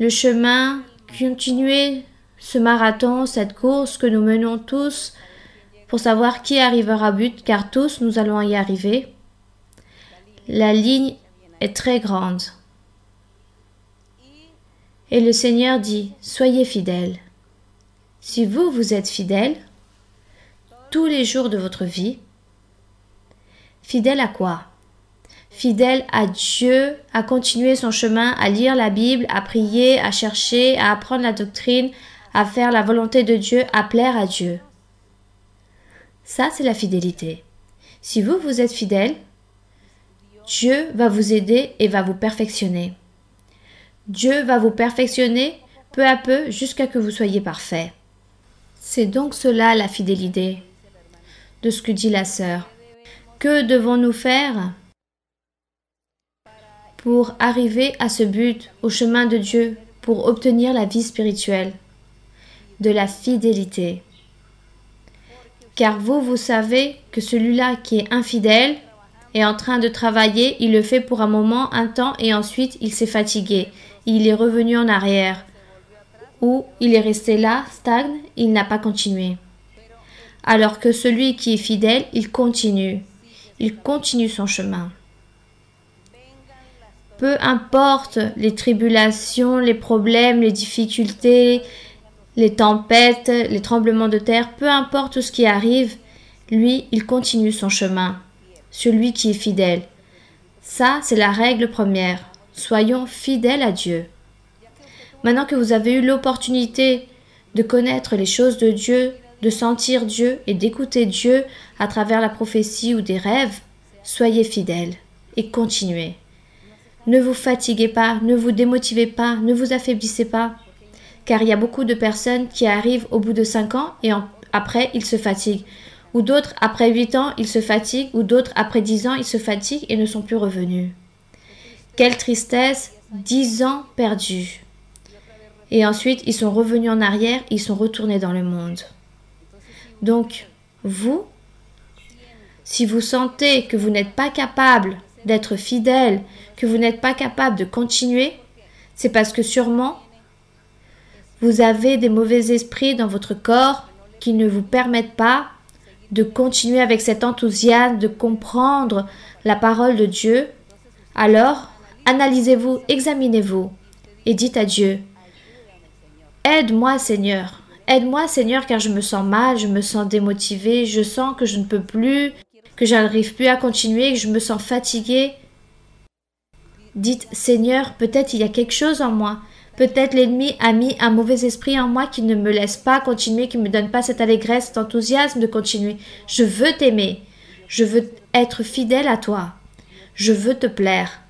Speaker 1: le chemin, continuez ce marathon, cette course que nous menons tous pour savoir qui arrivera au but, car tous nous allons y arriver. La ligne est très grande. Et le Seigneur dit, soyez fidèles. Si vous, vous êtes fidèles, tous les jours de votre vie, fidèle à quoi? Fidèle à Dieu, à continuer son chemin, à lire la Bible, à prier, à chercher, à apprendre la doctrine, à faire la volonté de Dieu, à plaire à Dieu. Ça, c'est la fidélité. Si vous, vous êtes fidèle, Dieu va vous aider et va vous perfectionner. Dieu va vous perfectionner peu à peu jusqu'à que vous soyez parfait. C'est donc cela la fidélité, de ce que dit la sœur. Que devons-nous faire pour arriver à ce but, au chemin de Dieu, pour obtenir la vie spirituelle? De la fidélité. Car vous savez que celui-là qui est infidèle est en train de travailler, il le fait pour un moment, un temps, et ensuite il s'est fatigué. Il est revenu en arrière. Ou il est resté là, stagne, il n'a pas continué. Alors que celui qui est fidèle, il continue son chemin. Peu importe les tribulations, les problèmes, les difficultés, les tempêtes, les tremblements de terre, peu importe tout ce qui arrive, lui, il continue son chemin. Celui qui est fidèle. Ça, c'est la règle première. Soyons fidèles à Dieu. Maintenant que vous avez eu l'opportunité de connaître les choses de Dieu, de sentir Dieu et d'écouter Dieu à travers la prophétie ou des rêves, soyez fidèles et continuez. Ne vous fatiguez pas, ne vous démotivez pas, ne vous affaiblissez pas, car il y a beaucoup de personnes qui arrivent au bout de 5 ans et après ils se fatiguent, ou d'autres après 8 ans ils se fatiguent, ou d'autres après 10 ans ils se fatiguent et ne sont plus revenus. Quelle tristesse, 10 ans perdus. Et ensuite ils sont revenus en arrière, ils sont retournés dans le monde. Donc, vous, si vous sentez que vous n'êtes pas capable d'être fidèle, que vous n'êtes pas capable de continuer, c'est parce que sûrement, vous avez des mauvais esprits dans votre corps qui ne vous permettent pas de continuer avec cet enthousiasme, de comprendre la parole de Dieu. Alors, analysez-vous, examinez-vous et dites à Dieu, « Aide-moi Seigneur, aide-moi Seigneur car je me sens mal, je me sens démotivé, je sens que je ne peux plus, que je n'arrive plus à continuer, que je me sens fatigué. » Dites, « Seigneur, peut-être il y a quelque chose en moi. Peut-être l'ennemi a mis un mauvais esprit en moi qui ne me laisse pas continuer, qui ne me donne pas cette allégresse, cet enthousiasme de continuer. Je veux t'aimer. Je veux être fidèle à toi. Je veux te plaire.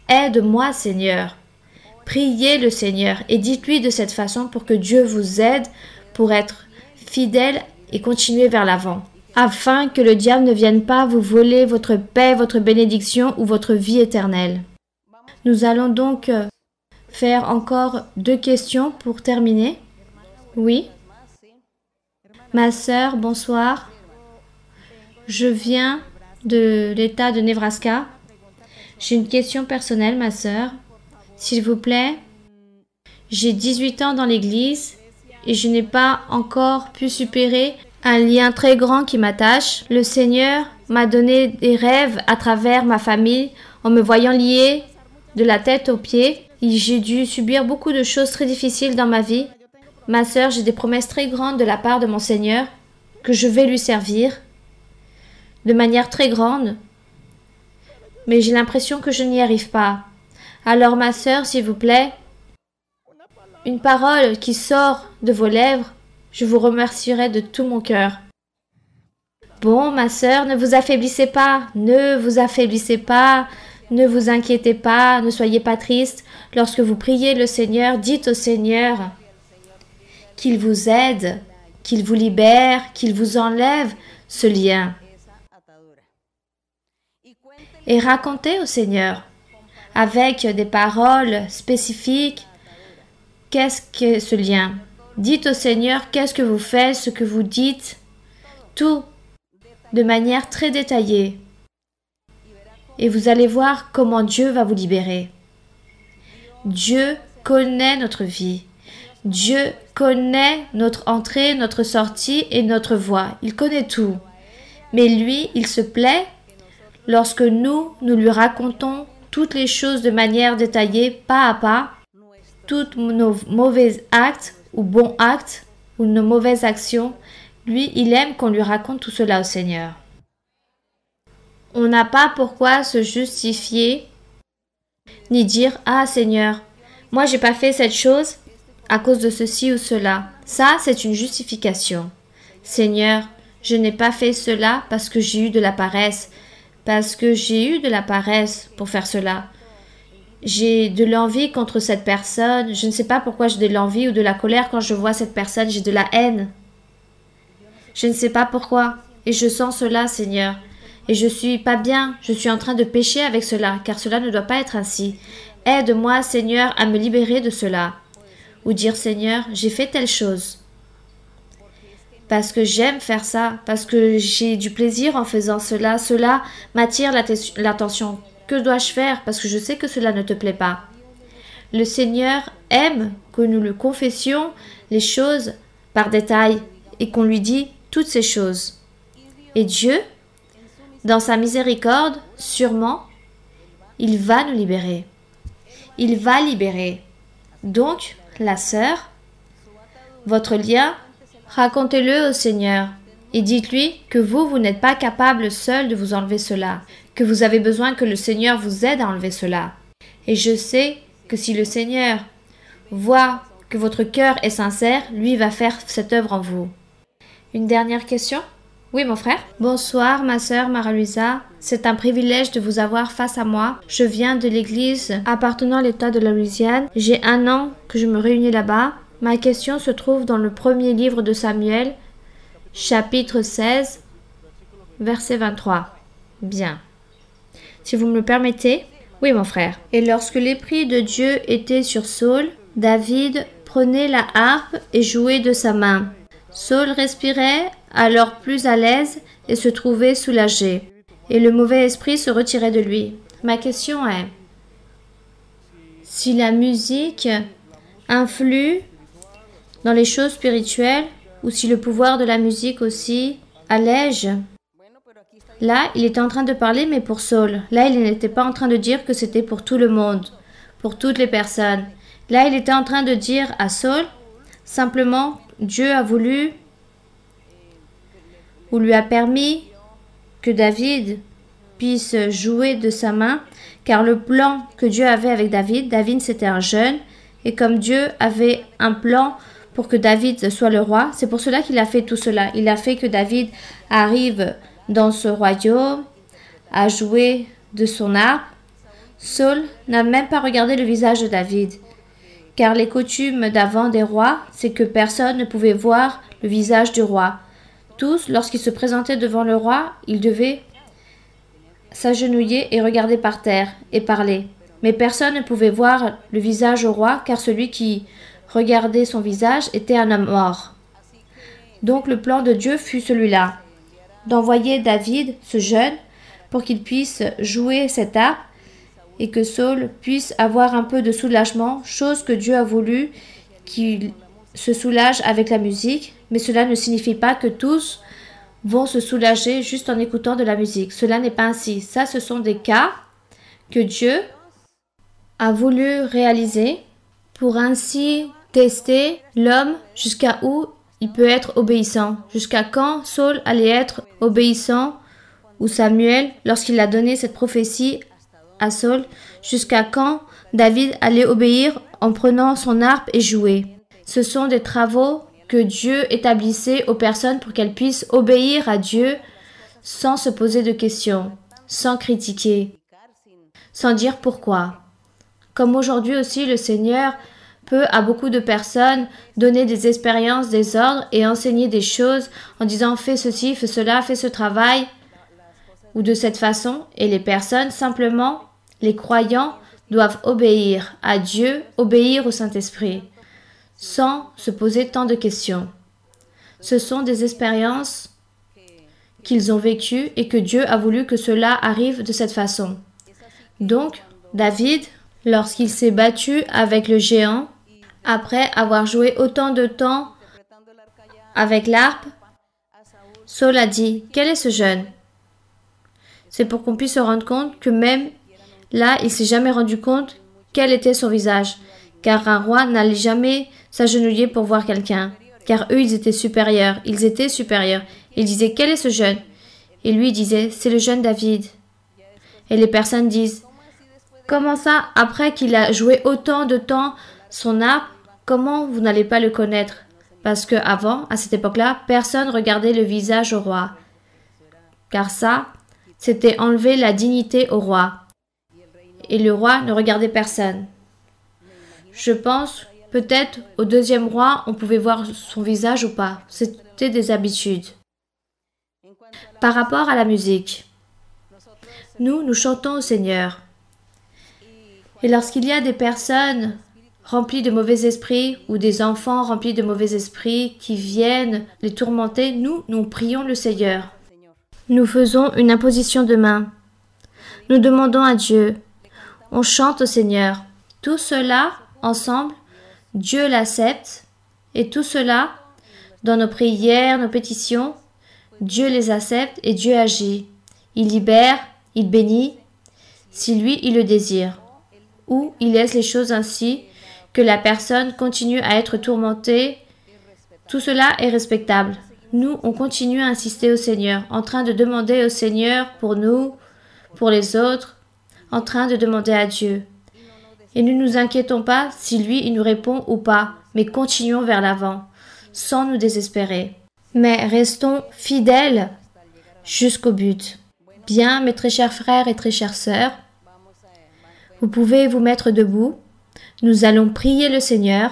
Speaker 1: Aide-moi, Seigneur. » Priez le Seigneur et dites-lui de cette façon pour que Dieu vous aide pour être fidèle et continuer vers l'avant, afin que le diable ne vienne pas vous voler votre paix, votre bénédiction ou votre vie éternelle. Nous allons donc faire encore 2 questions pour terminer. Oui. Ma sœur, bonsoir. Je viens de l'État de Nebraska. J'ai une question personnelle, ma sœur. S'il vous plaît, j'ai 18 ans dans l'église et je n'ai pas encore pu supérer un lien très grand qui m'attache. Le Seigneur m'a donné des rêves à travers ma famille en me voyant liée de la tête aux pieds. Et j'ai dû subir beaucoup de choses très difficiles dans ma vie. Ma sœur, j'ai des promesses très grandes de la part de mon Seigneur que je vais lui servir de manière très grande. Mais j'ai l'impression que je n'y arrive pas. Alors ma sœur, s'il vous plaît, une parole qui sort de vos lèvres, je vous remercierai de tout mon cœur. Bon, ma sœur, ne vous affaiblissez pas, ne vous affaiblissez pas, ne vous inquiétez pas, ne soyez pas triste. Lorsque vous priez le Seigneur, dites au Seigneur qu'il vous aide, qu'il vous libère, qu'il vous enlève ce lien. Et racontez au Seigneur, avec des paroles spécifiques, qu'est-ce que ce lien? Dites au Seigneur qu'est-ce que vous faites, ce que vous dites, tout de manière très détaillée. Et vous allez voir comment Dieu va vous libérer. Dieu connaît notre vie. Dieu connaît notre entrée, notre sortie et notre voie. Il connaît tout. Mais lui, il se plaît lorsque nous lui racontons toutes les choses de manière détaillée, pas à pas, tous nos mauvais actes ou bons actes ou nos mauvaises actions, lui, il aime qu'on lui raconte tout cela au Seigneur. On n'a pas pourquoi se justifier ni dire « Ah Seigneur, moi j'ai pas fait cette chose à cause de ceci ou cela. » Ça, c'est une justification. Seigneur, je n'ai pas fait cela parce que j'ai eu de la paresse, parce que j'ai eu de la paresse pour faire cela. J'ai de l'envie contre cette personne, je ne sais pas pourquoi j'ai de l'envie ou de la colère quand je vois cette personne, j'ai de la haine. Je ne sais pas pourquoi, et je sens cela, Seigneur. Et je suis pas bien, je suis en train de pécher avec cela, car cela ne doit pas être ainsi. Aide-moi, Seigneur, à me libérer de cela. Ou dire, Seigneur, j'ai fait telle chose. Parce que j'aime faire ça, parce que j'ai du plaisir en faisant cela, cela m'attire l'attention. Que dois-je faire? Parce que je sais que cela ne te plaît pas. Le Seigneur aime que nous lui confessions les choses par détail et qu'on lui dit toutes ces choses. Et Dieu, dans sa miséricorde, sûrement, il va nous libérer. Il va libérer. Donc, la sœur, votre lien, racontez-le au Seigneur et dites-lui que vous n'êtes pas capable seul de vous enlever cela, que vous avez besoin que le Seigneur vous aide à enlever cela. Et je sais que si le Seigneur voit que votre cœur est sincère, lui va faire cette œuvre en vous. Une dernière question? Oui, mon frère. Bonsoir, ma sœur Mara-Luisa. C'est un privilège de vous avoir face à moi. Je viens de l'église appartenant à l'État de la Louisiane. J'ai 1 an que je me réunis là-bas. Ma question se trouve dans le premier livre de Samuel, chapitre 16, verset 23. Bien. Si vous me le permettez. Oui, mon frère. Et lorsque l'Esprit de Dieu était sur Saul, David prenait la harpe et jouait de sa main. Saul respirait alors plus à l'aise et se trouvait soulagé, et le mauvais esprit se retirait de lui. Ma question est, si la musique influe dans les choses spirituelles, ou si le pouvoir de la musique aussi allège. Là, il était en train de parler, mais pour Saul. Là, il n'était pas en train de dire que c'était pour tout le monde, pour toutes les personnes. Là, il était en train de dire à Saul, simplement, Dieu a voulu ou lui a permis que David puisse jouer de sa main, car le plan que Dieu avait avec David c'était un jeune, et comme Dieu avait un plan pour que David soit le roi, c'est pour cela qu'il a fait tout cela. Il a fait que David arrive dans ce royaume à jouer de son harpe. Saul n'a même pas regardé le visage de David, car les coutumes d'avant des rois, c'est que personne ne pouvait voir le visage du roi. Tous, lorsqu'ils se présentaient devant le roi, ils devaient s'agenouiller et regarder par terre et parler. Mais personne ne pouvait voir le visage au roi, car celui qui regardait son visage était un homme mort. Donc le plan de Dieu fut celui-là, d'envoyer David, ce jeune, pour qu'il puisse jouer cette harpe et que Saul puisse avoir un peu de soulagement, chose que Dieu a voulu qu'il se soulage avec la musique, mais cela ne signifie pas que tous vont se soulager juste en écoutant de la musique. Cela n'est pas ainsi. Ça, ce sont des cas que Dieu a voulu réaliser pour ainsi tester l'homme jusqu'à où il peut être obéissant, jusqu'à quand Saul allait être obéissant, ou Samuel, lorsqu'il a donné cette prophétie à Saul, jusqu'à quand David allait obéir en prenant son harpe et jouer. Ce sont des travaux que Dieu établissait aux personnes pour qu'elles puissent obéir à Dieu sans se poser de questions, sans critiquer, sans dire pourquoi. Comme aujourd'hui aussi, le Seigneur peut à beaucoup de personnes donner des expériences, des ordres et enseigner des choses en disant fais ceci, fais cela, fais ce travail ou de cette façon, et les personnes simplement, les croyants doivent obéir à Dieu, obéir au Saint-Esprit sans se poser tant de questions. Ce sont des expériences qu'ils ont vécues et que Dieu a voulu que cela arrive de cette façon. Donc, David, lorsqu'il s'est battu avec le géant, après avoir joué autant de temps avec l'harpe, Saul a dit « Quel est ce jeune ?» C'est pour qu'on puisse se rendre compte que même là, il s'est jamais rendu compte quel était son visage. Car un roi n'allait jamais s'agenouiller pour voir quelqu'un. Car eux, ils étaient supérieurs. Ils étaient supérieurs. Il disait, quel est ce jeune? Et lui disait, c'est le jeune David. Et les personnes disent, comment ça, après qu'il a joué autant de temps son harpe, comment vous n'allez pas le connaître? Parce que avant, à cette époque-là, personne regardait le visage au roi. Car ça, c'était enlever la dignité au roi. Et le roi ne regardait personne. Je pense, peut-être au deuxième roi, on pouvait voir son visage ou pas. C'était des habitudes. Par rapport à la musique, nous chantons au Seigneur. Et lorsqu'il y a des personnes remplies de mauvais esprits ou des enfants remplis de mauvais esprits qui viennent les tourmenter, nous prions le Seigneur. Nous faisons une imposition de main. Nous demandons à Dieu. On chante au Seigneur. Tout cela, ensemble, Dieu l'accepte. Et tout cela, dans nos prières, nos pétitions, Dieu les accepte et Dieu agit. Il libère, il bénit, si lui, il le désire. Ou il laisse les choses ainsi que la personne continue à être tourmentée. Tout cela est respectable. Nous, on continue à insister au Seigneur, en train de demander au Seigneur pour nous, pour les autres, en train de demander à Dieu. Et ne nous inquiétons pas si lui, il nous répond ou pas, mais continuons vers l'avant, sans nous désespérer. Mais restons fidèles jusqu'au but. Bien, mes très chers frères et très chères sœurs, vous pouvez vous mettre debout. Nous allons prier le Seigneur.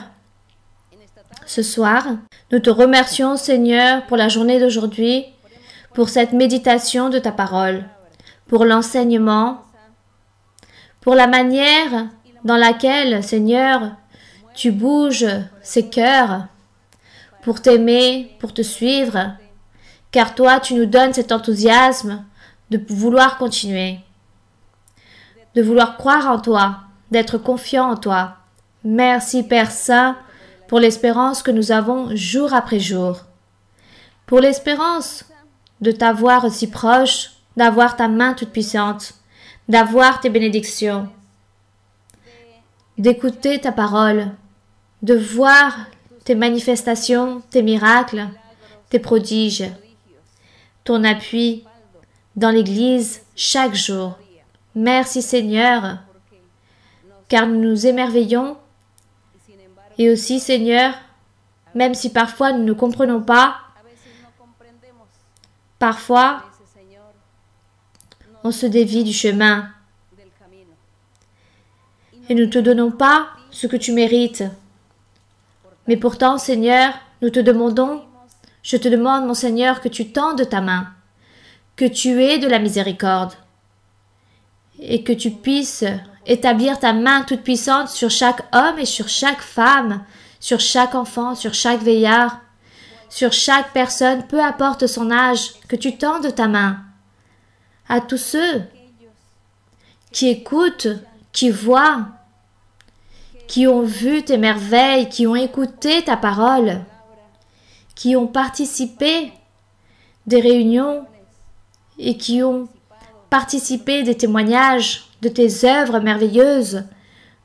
Speaker 1: Ce soir, nous te remercions, Seigneur, pour la journée d'aujourd'hui, pour cette méditation de ta parole, pour l'enseignement, pour la manière dans laquelle, Seigneur, tu bouges ces cœurs pour t'aimer, pour te suivre, car toi, tu nous donnes cet enthousiasme de vouloir continuer, de vouloir croire en toi, d'être confiant en toi. Merci, Père Saint, pour l'espérance que nous avons jour après jour, pour l'espérance de t'avoir aussi proche, d'avoir ta main toute puissante, d'avoir tes bénédictions, d'écouter ta parole, de voir tes manifestations, tes miracles, tes prodiges, ton appui dans l'Église chaque jour. Merci Seigneur, car nous nous émerveillons. Et aussi Seigneur, même si parfois nous ne comprenons pas, parfois on se dévie du chemin. Et nous ne te donnons pas ce que tu mérites. Mais pourtant, Seigneur, nous te demandons, je te demande, mon Seigneur, que tu tendes ta main, que tu aies de la miséricorde, et que tu puisses établir ta main toute puissante sur chaque homme et sur chaque femme, sur chaque enfant, sur chaque vieillard, sur chaque personne, peu importe son âge, que tu tendes ta main à tous ceux qui écoutent, qui voient, qui ont vu tes merveilles, qui ont écouté ta parole, qui ont participé des réunions et qui ont participé des témoignages de tes œuvres merveilleuses,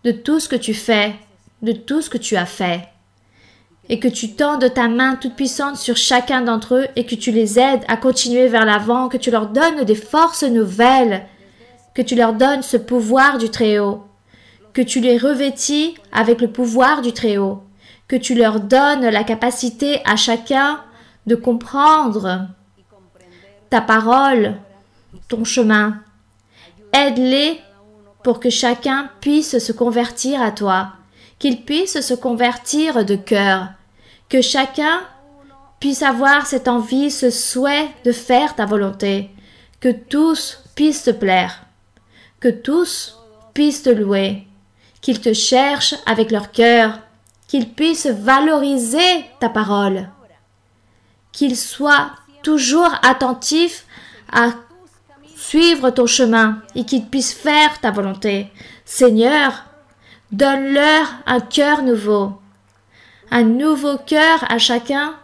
Speaker 1: de tout ce que tu fais, de tout ce que tu as fait, et que tu tendes ta main toute puissante sur chacun d'entre eux et que tu les aides à continuer vers l'avant, que tu leur donnes des forces nouvelles, que tu leur donnes ce pouvoir du Très-Haut, que tu les revêtis avec le pouvoir du Très-Haut, que tu leur donnes la capacité à chacun de comprendre ta parole, ton chemin. Aide-les pour que chacun puisse se convertir à toi, qu'il puisse se convertir de cœur, que chacun puisse avoir cette envie, ce souhait de faire ta volonté, que tous puissent te plaire, que tous puissent te louer, qu'ils te cherchent avec leur cœur, qu'ils puissent valoriser ta parole, qu'ils soient toujours attentifs à suivre ton chemin et qu'ils puissent faire ta volonté. Seigneur, donne-leur un cœur nouveau, un nouveau cœur à chacun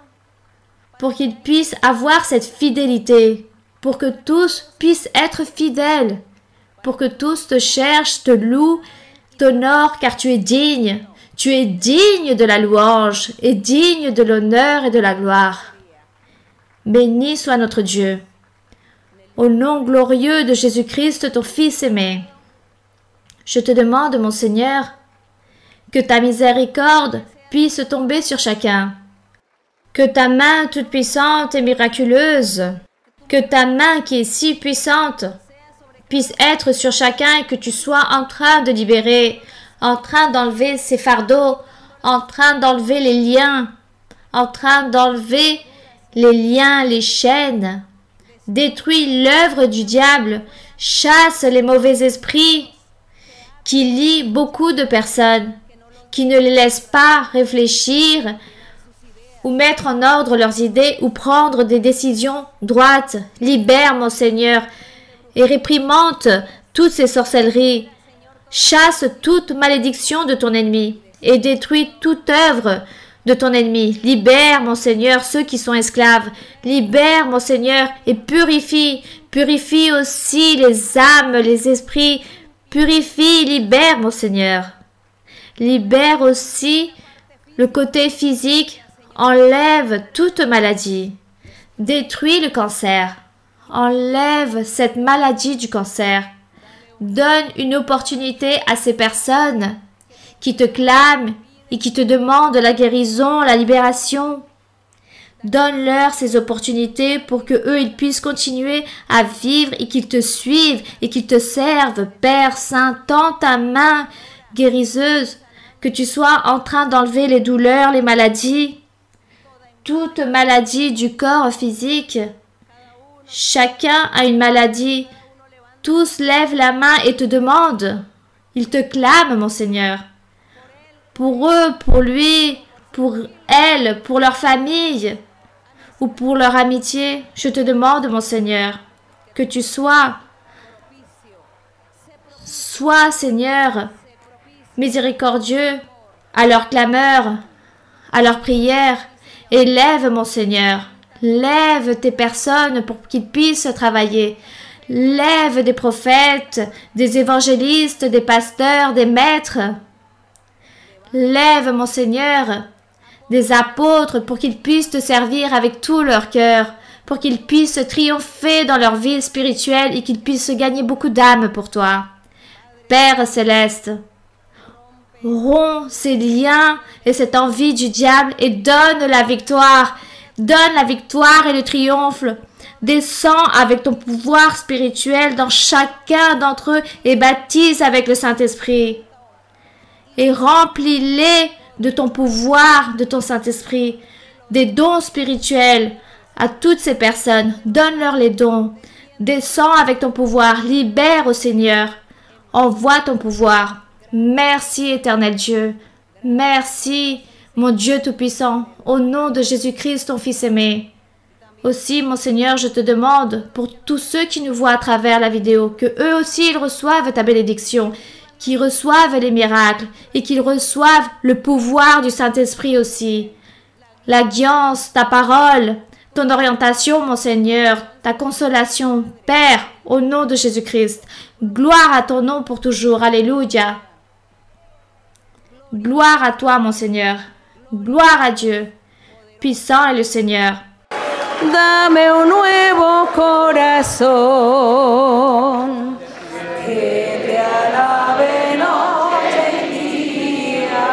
Speaker 1: pour qu'ils puissent avoir cette fidélité, pour que tous puissent être fidèles, pour que tous te cherchent, te louent, t'honorent, car tu es digne. Tu es digne de la louange et digne de l'honneur et de la gloire. Béni soit notre Dieu. Au nom glorieux de Jésus-Christ, ton Fils aimé, je te demande, mon Seigneur, que ta miséricorde puisse tomber sur chacun, que ta main toute puissante et miraculeuse, que ta main qui est si puissante puisse être sur chacun et que tu sois en train de libérer, en train d'enlever ces fardeaux, en train d'enlever les liens, en train d'enlever les liens, les chaînes. Détruis l'œuvre du diable, chasse les mauvais esprits qui lient beaucoup de personnes, qui ne les laissent pas réfléchir ou mettre en ordre leurs idées ou prendre des décisions droites. Libère, mon Seigneur, et réprimande toutes ces sorcelleries. Chasse toute malédiction de ton ennemi et détruis toute œuvre de ton ennemi. Libère, mon Seigneur, ceux qui sont esclaves. Libère, mon Seigneur, et purifie. Purifie aussi les âmes, les esprits. Purifie, libère, mon Seigneur. Libère aussi le côté physique. Enlève toute maladie. Détruis le cancer. Enlève cette maladie du cancer. Donne une opportunité à ces personnes qui te clament et qui te demandent la guérison, la libération. Donne-leur ces opportunités pour que eux ils puissent continuer à vivre et qu'ils te suivent et qu'ils te servent. Père Saint, tends ta main guériseuse, que tu sois en train d'enlever les douleurs, les maladies, toute maladie du corps physique. Chacun a une maladie. Tous lèvent la main et te demandent. Ils te clament, mon Seigneur. Pour eux, pour lui, pour elle, pour leur famille ou pour leur amitié, je te demande, mon Seigneur, que tu sois, Seigneur, miséricordieux à leurs clameurs, à leurs prières. Et lève, mon Seigneur, lève tes personnes pour qu'ils puissent travailler. Lève des prophètes, des évangélistes, des pasteurs, des maîtres. Lève, mon Seigneur, des apôtres pour qu'ils puissent te servir avec tout leur cœur, pour qu'ils puissent triompher dans leur vie spirituelle et qu'ils puissent gagner beaucoup d'âmes pour toi. Père céleste, romps ces liens et cette envie du diable et donne la victoire. Donne la victoire et le triomphe. Descends avec ton pouvoir spirituel dans chacun d'entre eux et baptise avec le Saint-Esprit. Et remplis-les de ton pouvoir, de ton Saint-Esprit, des dons spirituels à toutes ces personnes. Donne-leur les dons. Descends avec ton pouvoir. Libère au Seigneur. Envoie ton pouvoir. Merci, éternel Dieu. Merci, mon Dieu Tout-Puissant, au nom de Jésus-Christ, ton Fils aimé. Aussi, mon Seigneur, je te demande pour tous ceux qui nous voient à travers la vidéo, que eux aussi ils reçoivent ta bénédiction, qu'ils reçoivent les miracles et qu'ils reçoivent le pouvoir du Saint-Esprit aussi. La guidance, ta parole, ton orientation, mon Seigneur, ta consolation, Père, au nom de Jésus-Christ. Gloire à ton nom pour toujours. Alléluia. Gloire à toi, mon Seigneur. Gloire à Dieu. Puissant est le Seigneur.
Speaker 3: Dame un nuevo corazón que te alabe noche y día.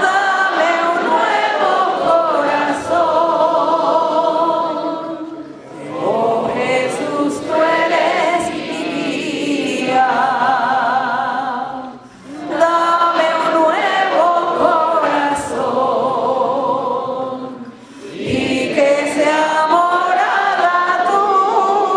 Speaker 3: Dame un nuevo corazón. Oh Jesús, tú eres mi guía. Dame un nuevo corazón. Y que sea morada tuya.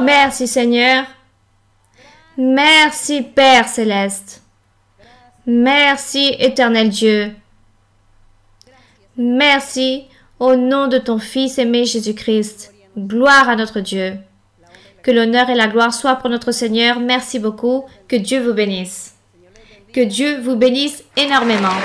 Speaker 1: Merci Seigneur. Merci Père céleste. Merci éternel Dieu. Merci au nom de ton Fils aimé Jésus-Christ. Gloire à notre Dieu. Que l'honneur et la gloire soient pour notre Seigneur. Merci beaucoup. Que Dieu vous bénisse. Que Dieu vous bénisse énormément.